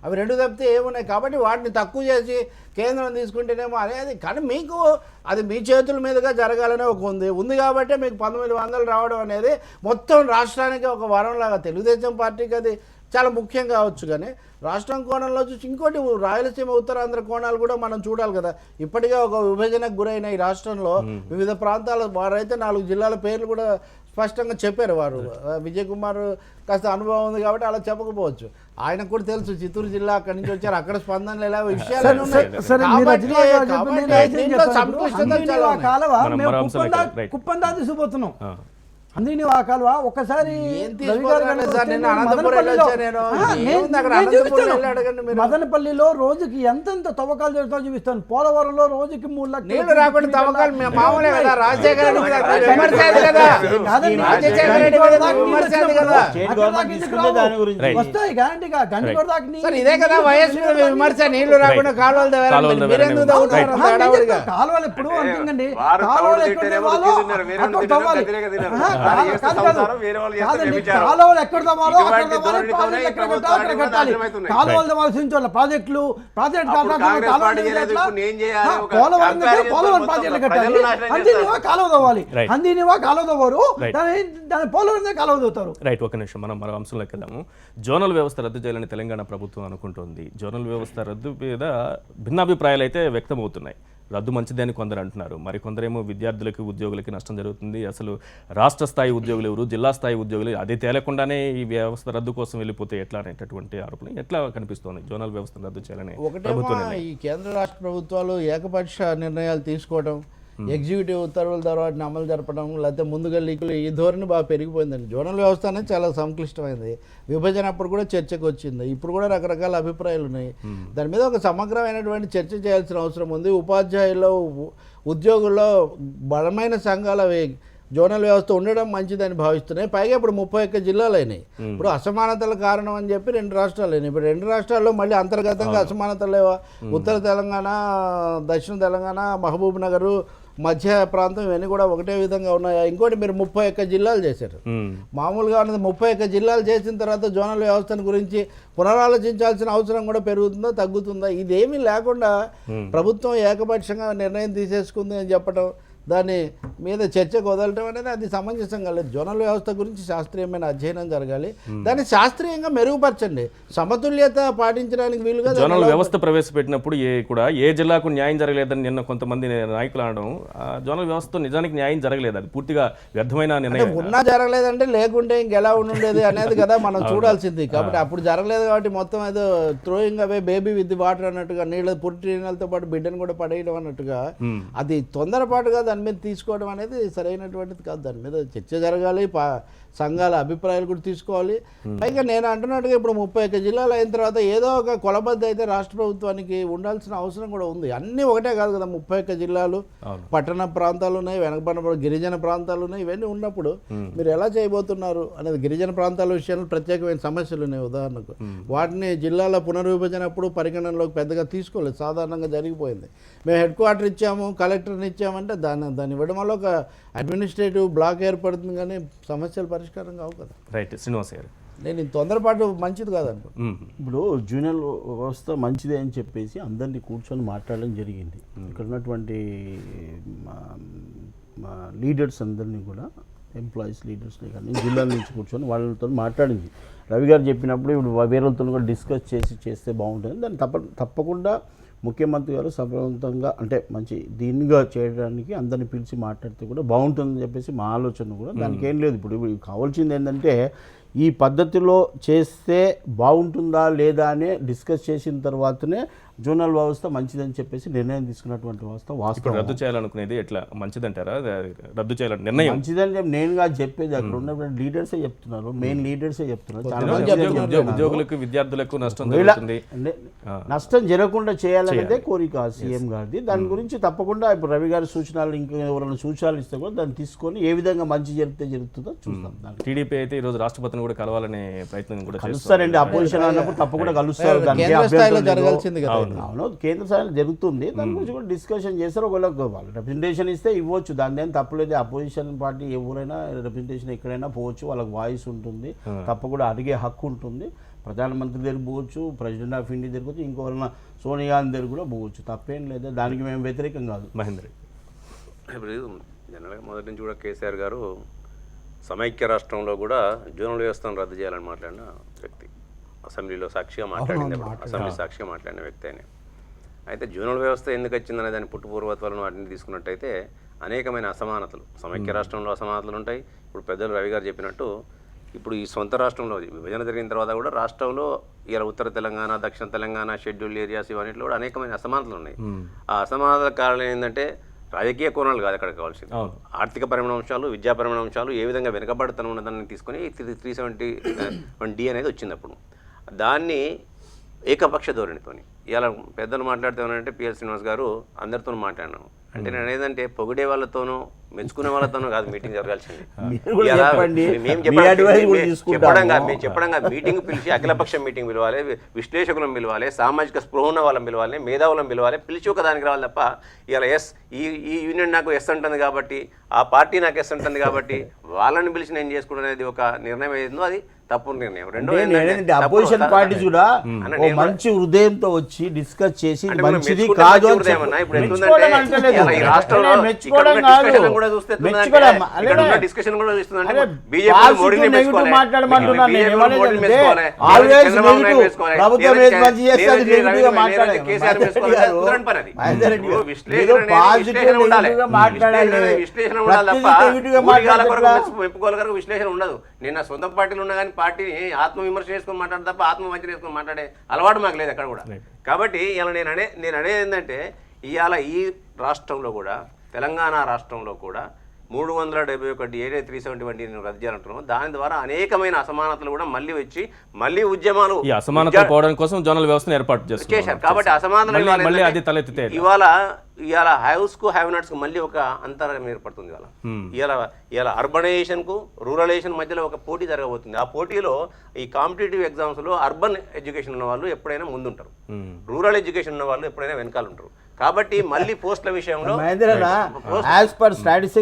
అవి రెండు తప్పితే ఏమున్నాయి. కాబట్టి వాటిని తక్కువ చేసి కేంద్రం తీసుకుంటేనేమో అనేది. కానీ మీకు అది మీ చేతుల మీదుగా జరగాలనే ఒక ఉంది కాబట్టి మీకు 1900 రావడం అనేది మొత్తం రాష్ట్రానికి ఒక వరంలాగా. తెలుగుదేశం పార్టీకి అది చాలా ముఖ్యం కావచ్చు, కానీ రాష్ట్రం కోణంలో చూసి ఇంకోటి రాయలసీమ ఉత్తరాంధ్ర కోణాలు కూడా మనం చూడాలి కదా. ఇప్పటికే ఒక విభజనకు గురైన ఈ రాష్ట్రంలో వివిధ ప్రాంతాల వారైతే 4 జిల్లాల పేర్లు కూడా స్పష్టంగా చెప్పారు వారు. విజయ్ కుమార్ కాస్త అనుభవం ఉంది కాబట్టి అలా చెప్పకపోవచ్చు. ఆయనకు కూడా తెలుసు చిత్తూరు జిల్లా అక్కడి నుంచి వచ్చారు, అక్కడ స్పందనలు ఎలా విషయాలు కుప్పందా తీసుకుపోతున్నాం. అందుకని ఆ కాలువ ఒకసారి మదనపల్లిలో రోజుకి ఎంతెంత తవ్వకాలు జరుగుతాయో చూపిస్తాను. పోలవరంలో రోజుకి 3 లక్షలు నీళ్లు రాకుండా తవ్వకాలు మామూలే కదా. రాజశేఖర వస్తాయి గ్యారంటీగా. ఇదే కదా వైఎస్ విమర్శ, నీళ్లు రాకుండా కాలువలు కాలువలు ఎప్పుడు అంతేండి. కాలువలు ఎక్కడ తవ్వాలి, కాలువలు ఎక్కడ తవ్వాలో అక్కడ కట్టాలి. కాలువలు తవ్వాల్సిన ప్రాజెక్టులు పోలవరం ప్రాజెక్టులు కట్టాలి. అందినివా కాలువ తవ్వాలి, అందినివా కాలువ తవ్వరు, దాని పోలవరం కాలువ తవ్వుతారు. రైట్, ఒక నిమిషం మనం మరో అంశంలోకి వెళ్దాము. జోనల్ వ్యవస్థ రద్దు చేయాలని తెలంగాణ ప్రభుత్వం అనుకుంటోంది. జోనల్ వ్యవస్థ రద్దు మీద భిన్నాభిప్రాయాలు అయితే వ్యక్తమవుతున్నాయి. రద్దు మంచిదే అని కొందరు అంటున్నారు, మరి కొందరేమో విద్యార్థులకి ఉద్యోగులకి నష్టం జరుగుతుంది, అసలు రాష్ట్ర స్థాయి ఉద్యోగులు ఎవరు, జిల్లా స్థాయి ఉద్యోగులు అది తేలకుండానే ఈ వ్యవస్థ రద్దు కోసం వెళ్ళిపోతే ఎట్లా అనేటటువంటి ఆరోపణ ఎట్లా కనిపిస్తోంది జోనల్ వ్యవస్థను రద్దు చేయాలని ప్రభుత్వం? ఈ కేంద్ర రాష్ట్ర ప్రభుత్వాలు ఏకపక్ష నిర్ణయాలు తీసుకోవడం, ఎగ్జిక్యూటివ్ ఉత్తర్వుల ద్వారా వాటిని అమలు జరపడం, లేకపోతే ముందుగా లీకులు, ఈ ధోరణి బాగా పెరిగిపోయిందండి. జోనల్ వ్యవస్థ అనేది చాలా సంక్లిష్టమైంది. విభజన అప్పుడు కూడా చర్చకు వచ్చింది, ఇప్పుడు కూడా రకరకాల అభిప్రాయాలు ఉన్నాయి. దాని మీద ఒక సమగ్రమైనటువంటి చర్చ చేయాల్సిన అవసరం ఉంది. ఉపాధ్యాయుల్లో, ఉద్యోగుల్లో బలమైన సంఘాల జోనల్ వ్యవస్థ ఉండడం మంచిదని భావిస్తున్నాయి. పైగా ఇప్పుడు 31 జిల్లాలు అయినాయి. ఇప్పుడు అసమానతల కారణం అని చెప్పి 2 రాష్ట్రాలు అయినాయి. ఇప్పుడు 2 రాష్ట్రాల్లో మళ్ళీ అంతర్గతంగా అసమానతలు లేవా? ఉత్తర తెలంగాణ, దక్షిణ తెలంగాణ, మహబూబ్ నగర్, మధ్య ప్రాంతం ఇవన్నీ కూడా ఒకటే విధంగా ఉన్నాయా? ఇంకోటి మీరు 31 జిల్లాలు చేశారు. మామూలుగా ఉన్నది 31 జిల్లాలు చేసిన తర్వాత జోనల్ వ్యవస్థను గురించి పునరాలోచించాల్సిన అవసరం కూడా పెరుగుతుందా తగ్గుతుందా? ఇదేమీ లేకుండా ప్రభుత్వం ఏకపక్షంగా నిర్ణయం తీసేసుకుంది అని చెప్పడం, దాని మీద చర్చకు వదలటం అనేది అది సమంజసం కాలేదు. జోనల్ వ్యవస్థ గురించి శాస్త్రీయమైన అధ్యయనం జరగాలి, దాన్ని శాస్త్రీయంగా మెరుగుపరచండి, సమతుల్యత పాటించడానికి వీలుగా. జోనల్ వ్యవస్థ ప్రవేశపెట్టినప్పుడు ఏ జిల్లాకు న్యాయం జరగలేదని నిన్న కొంతమంది నాయకులు అనడం, జోనల్ వ్యవస్థతో నిజానికి న్యాయం జరగలేదు, అది పూర్తిగా వ్యర్థమైన నిర్ణయం. ఉన్నా జరగలేదంటే లేకుంటే ఇంకెలా ఉండేది అనేది కదా మనం చూడాల్సింది. కాబట్టి అప్పుడు జరగలేదు కాబట్టి మొత్తం ఏదో throwing away baby with water అన్నట్టుగా, పుట్టి నీళ్ళతో పాటు బిడ్డను కూడా పడేయడం అన్నట్టుగా, అది తొందరపాటుగా దాని మీద తీసుకోవడం అనేది సరైనటువంటిది కాదు. దాని మీద చర్చ జరగాలి, సంఘాల అభిప్రాయాలు కూడా తీసుకోవాలి. పైగా నేను అంటున్నట్టుగా ఇప్పుడు 31 జిల్లాలు అయిన తర్వాత ఏదో ఒక కొలబద్ద అయితే రాష్ట్ర ప్రభుత్వానికి ఉండాల్సిన అవసరం కూడా ఉంది. అన్నీ ఒకటే కాదు కదా, 31 జిల్లాలు, పట్టణ ప్రాంతాలు ఉన్నాయి, వెనకబడిన గిరిజన ప్రాంతాలు ఉన్నాయి. ఇవన్నీ ఉన్నప్పుడు మీరు ఎలా చేయబోతున్నారు అనేది, గిరిజన ప్రాంతాల విషయంలో ప్రత్యేకమైన సమస్యలు ఉన్నాయి. ఉదాహరణకు వాటిని జిల్లాల పునర్విభజనప్పుడు పరిగణనలోకి పెద్దగా తీసుకోలేదు, సాధారణంగా జరిగిపోయింది. మేము హెడ్ క్వార్టర్ ఇచ్చాము, కలెక్టర్ని ఇచ్చామంటే దాన్ని ఇవ్వడం వల్ల ఒక అడ్మినిస్ట్రేటివ్ బ్లాక్ ఏర్పడుతుంది, కానీ సమస్యలు పరిష్కారం కావు కదా. రైట్, శ్రీనివాస్ గారు, నేను తొందరపాటు మంచిది కాదనుకో. ఇప్పుడు జూనియర్ వ్యవస్థ మంచిదే అని చెప్పేసి అందరినీ కూర్చొని మాట్లాడడం జరిగింది. ఇక్కడ ఉన్నటువంటి లీడర్స్ అందరినీ కూడా, ఎంప్లాయీస్ లీడర్స్ని కానీ జిల్లాల నుంచి కూర్చొని వాళ్ళతో మాట్లాడింది. రవి గారు చెప్పినప్పుడు ఇప్పుడు వేరేతో కూడా డిస్కస్ చేస్తే బాగుంటుంది. దాన్ని తప్పకుండా ముఖ్యమంత్రి గారు సమర్థవంతంగా అంటే మంచి దీనిగా చేయడానికి అందరిని పిలిచి మాట్లాడితే కూడా బాగుంటుందని చెప్పేసి మా ఆలోచన కూడా. దానికి ఏం లేదు. ఇప్పుడు కావాల్సింది ఏంటంటే ఈ పద్ధతిలో చేస్తే బాగుంటుందా లేదా అని డిస్కస్ చేసిన తర్వాతనే జోనల్ వ్యవస్థ మంచిదని చెప్పేసి నిర్ణయం తీసుకున్నటువంటి వ్యవస్థ వాస్తవం. రద్దు చేయాలనుకునేది ఎట్లా మంచిదంటారా? రద్దు చేయాలని నిర్ణయం మంచిదని చెప్పి నేనుగా చెప్పేది అక్కడ ఉన్నటువంటి లీడర్సే చెప్తున్నారు, మెయిన్ లీడర్సే చెప్తున్నారు. ఉద్యోగులకు విద్యార్థులకు నష్టం జరుగుతుంది. నష్టం జరగకుండా చేయాలనేదే కోరిక సీఎం గారిది. దాని గురించి తప్పకుండా ఇప్పుడు రవి గారి సూచనలు ఇంకా ఎవరైనా సూచనలు ఇస్తే కూడా దాన్ని తీసుకొని ఏ విధంగా మంచి జరిగితే జరుగుతుందో చూస్తాం. టీడీపీ అయితే ఈరోజు రాష్ట్రపతిని కూడా కలవాలనే ప్రయత్నం కూడా కలుస్తారండి. అపోజిషన్ అన్నప్పుడు తప్పకుండా కలుస్తారు. జరగాల్సింది కదా. అవును, కేంద్ర స్థాయిలో జరుగుతుంది. దాని గురించి కూడా డిస్కషన్ చేస్తారు. ఒకవేళ వాళ్ళు రిప్రజెంటేషన్ ఇస్తే ఇవ్వచ్చు, దాని ఏం తప్పలేదు. అపోజిషన్ పార్టీ ఎవరైనా రిప్రజెంటేషన్ ఎక్కడైనా పోవచ్చు, వాళ్ళకి వాయిస్ ఉంటుంది, తప్పకుండా అడిగే హక్కు ఉంటుంది. ప్రధానమంత్రి దగ్గర పోవచ్చు, ప్రెసిడెంట్ ఆఫ్ ఇండియా దగ్గర పోవచ్చు, ఇంకెవరైనా సోనియా గాంధీ దగ్గర కూడా పోవచ్చు, తప్పేం లేదు. దానికి మేము వ్యతిరేకం కాదు. మహేందర్ ఇప్పుడు జనరల్గా మొదటి నుంచి కూడా కేసీఆర్ గారు సమైక్య రాష్ట్రంలో కూడా జోనల్ వ్యవస్థను రద్దు చేయాలని మాట్లాడిన వ్యక్తి, అసెంబ్లీలో సాక్షిగా మాట్లాడింది, అసెంబ్లీ సాక్షిగా మాట్లాడిన వ్యక్తి ఆయన. అయితే జోనల్ వ్యవస్థ ఎందుకు వచ్చిందనే దాని పుట్టుపూర్వత్వాలను వాటిని తీసుకున్నట్టయితే అనేకమైన అసమానతలు, సమైక్య రాష్ట్రంలో అసమానతలు ఉంటాయి. ఇప్పుడు పెద్దలు రవి గారు చెప్పినట్టు ఇప్పుడు ఈ సొంత రాష్ట్రంలో విభజన జరిగిన తర్వాత కూడా రాష్ట్రంలో ఇలా ఉత్తర తెలంగాణ, దక్షిణ తెలంగాణ, షెడ్యూల్డ్ ఏరియాస్ ఇవన్నిట్లో కూడా అనేకమైన అసమానతలు ఉన్నాయి. ఆ అసమానతల కారణం ఏంటంటే రాజకీయ కోణాలు కాదు అక్కడ కావాల్సింది, ఆర్థికపరమైన అంశాలు, విద్యాపరమైన అంశాలు, ఏ విధంగా వెనుకబడుతూ ఉన్నదాన్ని తీసుకొని 371D అనేది వచ్చింది. అప్పుడు దాన్ని ఏకపక్ష ధోరణితోని ఇలా పెద్దలు మాట్లాడుతానంటే పిఎల్ శ్రీనివాస్ గారు అందరితో మాట్లాడినాం. అంటే నేను ఏదంటే పొగిడే వాళ్ళతోనూ మెచ్చుకునే వాళ్ళతోనూ కాదు మీటింగ్ జరగాల్సింది. మేము చెప్పడంగా మీటింగ్ పిలిచి అఖిలపక్ష మీటింగ్ పిలవాలి, విశ్లేషకులను పిలవాలి, సామాజిక స్పృహ ఉన్న వాళ్ళని పిలవాలి, మేధావులను పిలవాలి, పిలిచి ఒక దానికి రావాలి తప్ప ఇలా ఈ యూనియన్ నాకు ఎస్ అంటుంది కాబట్టి, ఆ పార్టీ నాకు ఎస్ అంటుంది కాబట్టి వాళ్ళని పిలిచి నేను చేసుకునేది ఒక నిర్ణయం ఏదో అది తప్పు నిర్ణయం. రెండో అపోజిషన్ పార్టీస్ కూడా మంచి హృదయంతో వచ్చి డిస్కస్ చేసి మంచిది కాదు విశ్లేషణ ఉండదు. నేను నా సొంత పార్టీలు ఉన్నా కానీ పార్టీని ఆత్మవిమర్శ చేసుకొని మాట్లాడే తప్ప ఆత్మవంచన చేసుకొని మాట్లాడే అలవాటు మాకు లేదు అక్కడ కూడా. కాబట్టి ఇలా నేను అనేది ఏంటంటే ఇవాళ ఈ రాష్ట్రంలో కూడా, తెలంగాణ రాష్ట్రంలో కూడా 371 ఏదైతే 371 రద్దు చేయాలంటున్నాం, దాని ద్వారా అనేకమైన అసమానతలు కూడా మళ్ళీ వచ్చి మళ్ళీ ఉద్యమాలు పోవడం కోసం జోనల్ వ్యవస్థను ఏర్పాటు చేశారు. కాబట్టి అసమానతలు ఇవాళ హౌస్ కు హ్యావ్ నాట్స్ కు మళ్ళీ ఒక అంతరం ఏర్పడుతుంది. ఇవాళ అర్బనైజేషన్ కు రూరలైజేషన్ మధ్యలో ఒక పోటీ జరగబోతుంది. ఆ పోటీలో ఈ కాంపిటేటివ్ ఎగ్జామ్స్ లో అర్బన్ ఎడ్యుకేషన్ ఉన్న వాళ్ళు ఎప్పుడైనా ముందుంటారు, రూరల్ ఎడ్యుకేషన్ ఉన్న వాళ్ళు ఎప్పుడైనా వెనకాల ఉంటారు. కాబట్టి మళ్ళీ పోస్టుల విషయంలో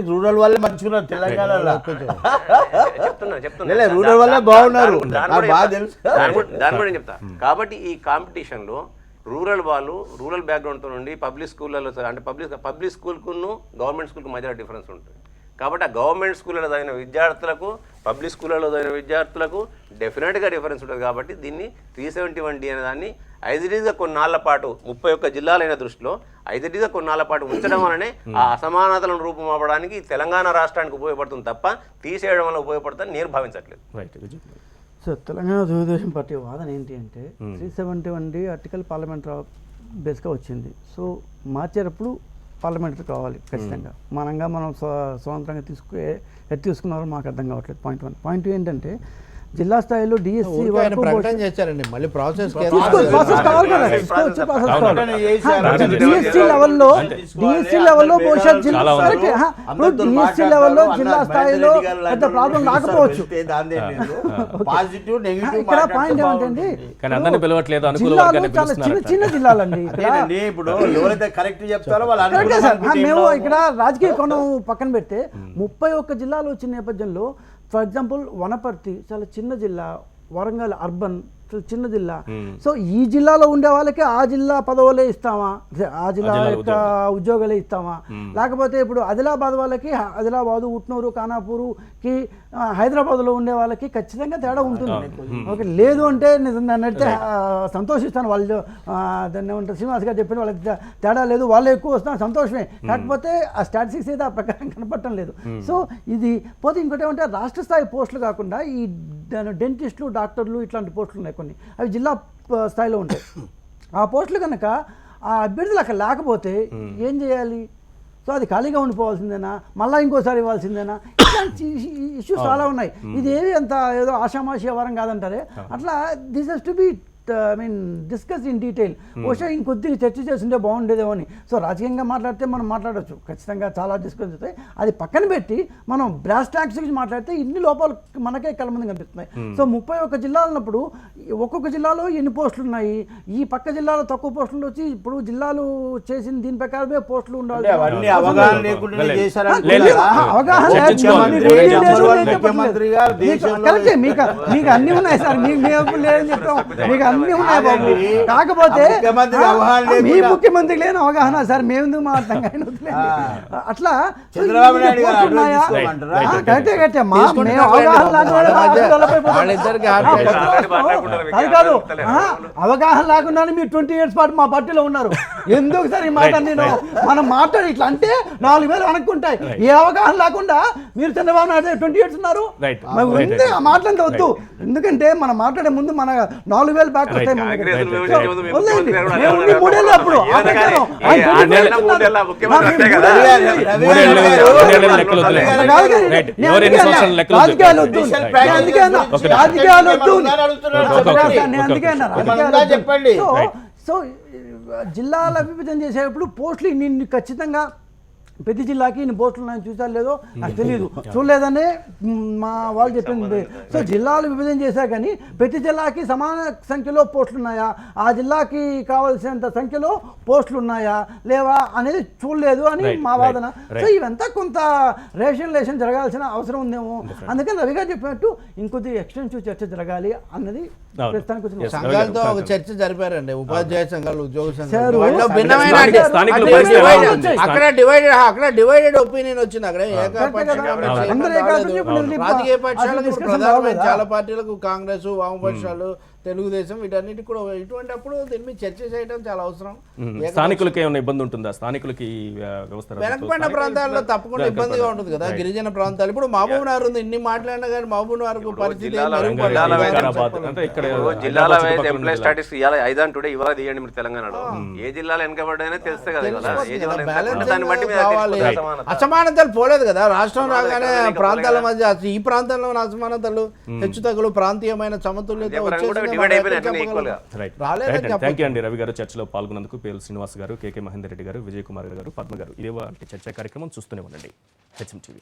రూరల్ వాళ్ళే మంచుకున్నారు తెలంగాణలో. చెప్తున్నా రూరల్ వాళ్ళే బాగున్నారు, దాని కూడా చెప్తా. కాబట్టి ఈ కాంపిటీషన్ లో రూరల్ వాళ్ళు రూరల్ బ్యాక్గ్రౌండ్తో నుండి పబ్లిక్ స్కూళ్ళలో అంటే పబ్లిక్ స్కూల్కును గవర్నమెంట్ స్కూల్కు మధ్యలో డిఫరెన్స్ ఉంటుంది. కాబట్టి ఆ గవర్నమెంట్ స్కూళ్ళలో చదివిన విద్యార్థులకు పబ్లిక్ స్కూళ్ళలో చదివిన విద్యార్థులకు డెఫినెట్గా డిఫరెన్స్ ఉంటుంది. కాబట్టి దీన్ని 371D అనే దాన్ని ఐదిగా కొన్నాళ్ల పాటు 31 జిల్లాలైన దృష్టిలో ఐదిగా కొన్నాళ్ల పాటు ఉంచడం వల్లనే ఆ అసమానతలను రూపుమాపడానికి తెలంగాణ రాష్ట్రానికి ఉపయోగపడుతుంది తప్ప తీసేయడం వల్ల ఉపయోగపడుతుందని నేను భావించట్లేదు. సో తెలంగాణ తెలుగుదేశం పార్టీ వాదన ఏంటి అంటే 371D ఆర్టికల్ పార్లమెంటరీ బేస్గా వచ్చింది. సో మార్చేటప్పుడు పార్లమెంటరీ కావాలి ఖచ్చితంగా. మనం స్వతంత్రంగా తీసుకున్నారో మాకు అర్థం కావట్లేదు. పాయింట్ 1. పాయింట్ 2 ఏంటంటే జిల్లా స్థాయిలో డిఎస్సి ప్రకటన చేశారండి, మళ్ళీ ప్రాసెస్ డిఎస్సి లెవెల్లో బహుశా డిఎస్సి లెవెల్లో జిల్లా స్థాయిలో పెద్ద ప్రాబ్లం రాకపోవచ్చు. ఇక్కడ పాయింట్ ఏమంటే జిల్లాలో చాలా చిన్న జిల్లాలండి. ఇప్పుడు ఎవరైతే కరెక్ట్ చెప్తారో మేము ఇక్కడ రాజకీయ కోణం పక్కన పెడితే 31 జిల్లాలు వచ్చిన నేపథ్యంలో ఫర్ ఎగ్జాంపుల్ వనపర్తి చాలా చిన్న జిల్లా, వరంగల్ అర్బన్ చిన్న జిల్లా. సో ఈ జిల్లాలో ఉండే వాళ్ళకి ఆ జిల్లా పదవులే ఇస్తామా, ఆ జిల్లా యొక్క ఉద్యోగాలే ఇస్తామా, లేకపోతే ఇప్పుడు ఆదిలాబాద్ వాళ్ళకి ఆదిలాబాదు, ఉట్నూరు, ఖానాపూరుకి హైదరాబాద్లో ఉండే వాళ్ళకి ఖచ్చితంగా తేడా ఉంటుంది. ఓకే, లేదు అంటే నిజంగా సంతోషిస్తాను. వాళ్ళు దాన్ని ఏమంటారు, శ్రీనివాస్ గారు చెప్పిన వాళ్ళకి తేడా లేదు, వాళ్ళు ఎక్కువ వస్తున్నారు, సంతోషమే. కాకపోతే ఆ స్టాటిస్టిక్స్ అయితే ఆ ప్రకారం కనపడటం లేదు. సో ఇది పోతే ఇంకోటి ఏమంటే రాష్ట్ర స్థాయి పోస్టులు కాకుండా ఈ డెంటిస్టులు, డాక్టర్లు ఇట్లాంటి పోస్టులు ఉన్నాయి కొన్ని, అవి జిల్లా స్థాయిలో ఉంటాయి. ఆ పోస్టులు కనుక ఆ అభ్యర్థులు అక్కడ లేకపోతే ఏం చేయాలి? సో అది ఖాళీగా ఉండిపోవాల్సిందేనా, మళ్ళీ ఇంకోసారి ఇవ్వాల్సిందేనా? ఇట్లాంటి ఇష్యూస్ చాలా ఉన్నాయి. ఇది ఏవి అంత ఏదో ఆషామాషి వ్యవహారం కాదంటారే, అట్లా this has to be discuss in detail. బహుశా ఇంకొద్దిగా చర్చ చేస్తుంటే బాగుండేదేమో అని. సో రాజకీయంగా మాట్లాడితే మనం మాట్లాడవచ్చు, ఖచ్చితంగా చాలా డిస్కస్ అవుతాయి. అది పక్కన పెట్టి మనం బ్రాస్ టాక్స్ గురించి మాట్లాడితే ఇన్ని లోపాలు మనకే కళ్ళ ముందు కనిపిస్తున్నాయి. సో 31 జిల్లాలు ఉన్నప్పుడు ఒక్కొక్క జిల్లాలో ఎన్ని పోస్టులు ఉన్నాయి, ఈ పక్క జిల్లాలో తక్కువ పోస్టులు వచ్చి ఇప్పుడు జిల్లాలు చేసిన దీని ప్రకారమే పోస్టులు ఉండాలి. అవగాహన లేకుండా కరెక్టే, మీకు అన్ని ఉన్నాయి సార్, మీకు లేదని చెప్తాం, మీకు అన్ని ఉన్నాయి బాబు. కాకపోతే మీ ముఖ్యమంత్రికి లేని అవగాహన సార్, మేము మాట్లాడతాం. అట్లా చంద్రబాబు నాయుడు కరెక్టే కరెక్టే మేము అవగాహన కాదు, అవగాహన లేకుండా మీరు 20 years పాటు మా పార్టీలో ఉన్నారు. ఎందుకు సార్ ఈ మాట? నేను మనం మాట్లాడి ఇట్లా అంటే 4,000 అనుకుంటాయి. ఏ అవగాహన లేకుండా మీరు చంద్రబాబు నాయుడు 20 years ఉన్నారు, మాట్లాడితే వద్దు. ఎందుకంటే మనం మాట్లాడే ముందు మన 4,000 బ్యాక్ వస్తాయి. 3 అప్పుడు రాజకీయాలు వద్దు, చెప్పండి. సో జిల్లాల విభజన చేసేటప్పుడు పోస్టులు ఇన్ని ఖచ్చితంగా ప్రతి జిల్లాకి ఇన్ని పోస్టులు ఉన్నాయని చూసారు లేదో నాకు తెలియదు, చూడలేదనే మా వాళ్ళు చెప్పింది. సో జిల్లాలు విభజన చేశారు కానీ ప్రతి జిల్లాకి సమాన సంఖ్యలో పోస్టులు ఉన్నాయా, ఆ జిల్లాకి కావాల్సినంత సంఖ్యలో పోస్టులు ఉన్నాయా లేవా అనేది చూడలేదు అని మా వాదన. సో ఇవంతా కొంత రేషనలైజేషన్ జరగాల్సిన అవసరం ఉందేమో. అందుకని రవి గారు చెప్పినట్టు ఇంకొద్ది ఎక్స్టెన్సివ్ చర్చ జరగాలి అన్నది ప్రస్తుతానికి వచ్చిన సంఘాలతో ఒక చర్చ జరిపారండి, ఉపాధ్యాయ సంఘాలు, ఉద్యోగ సంఘాలు. అక్కడ డివైడెడ్ ఒపీనియన్ వచ్చింది. అక్కడ రాజకీయ పక్షాలకు ప్రధానమైన చాలా పార్టీలకు కాంగ్రెస్, వామపక్షాలు, తెలుగుదేశం వీటన్నిటి కూడా ఇటువంటి అప్పుడు దీని మీద చర్చ చేయడం చాలా అవసరం. స్థానికులకి ఏమైనా ఇబ్బంది ఉంటుందా? స్థానికులకి వెనకబడిన ప్రాంతాల్లో తప్పకుండా ఇబ్బందిగా ఉంటుంది కదా, గిరిజన ప్రాంతాలు. ఇప్పుడు మహబూబ్ నగర్ ఉంది, ఇన్ని మాట్లాడినా కానీ మహబూబ్ నగర్ పరిస్థితి జిల్లాల ఎంప్లాయ్ స్టాటిస్ ఇవాళ 5 on today ఇవాళ తీయండి మీరు తెలంగాణలో. ఏ జిల్లాలో వెనకబడ్డాయో తెలిస్తే కదా, దాన్ని బట్టి అసమానతలు పోలేదు కదా. రాష్ట్రం రాగానే ప్రాంతాల మధ్య ఈ ప్రాంతంలో అసమానతలు, హెచ్చుతగ్గులు, ప్రాంతీయమైన సమతుల్యత వచ్చేసి థ్యాంక్ యూ అండి రవి గారు చర్చలో పాల్గొన్నందుకు. పిఎల్ శ్రీనివాస్ గారు, కేకే మహేందర్ రెడ్డి గారు, విజయ్ కుమార్ గారు, పద్మ గారు, ఇదే చర్చా కార్యక్రమం చూస్తూనే ఉండండి HM TV.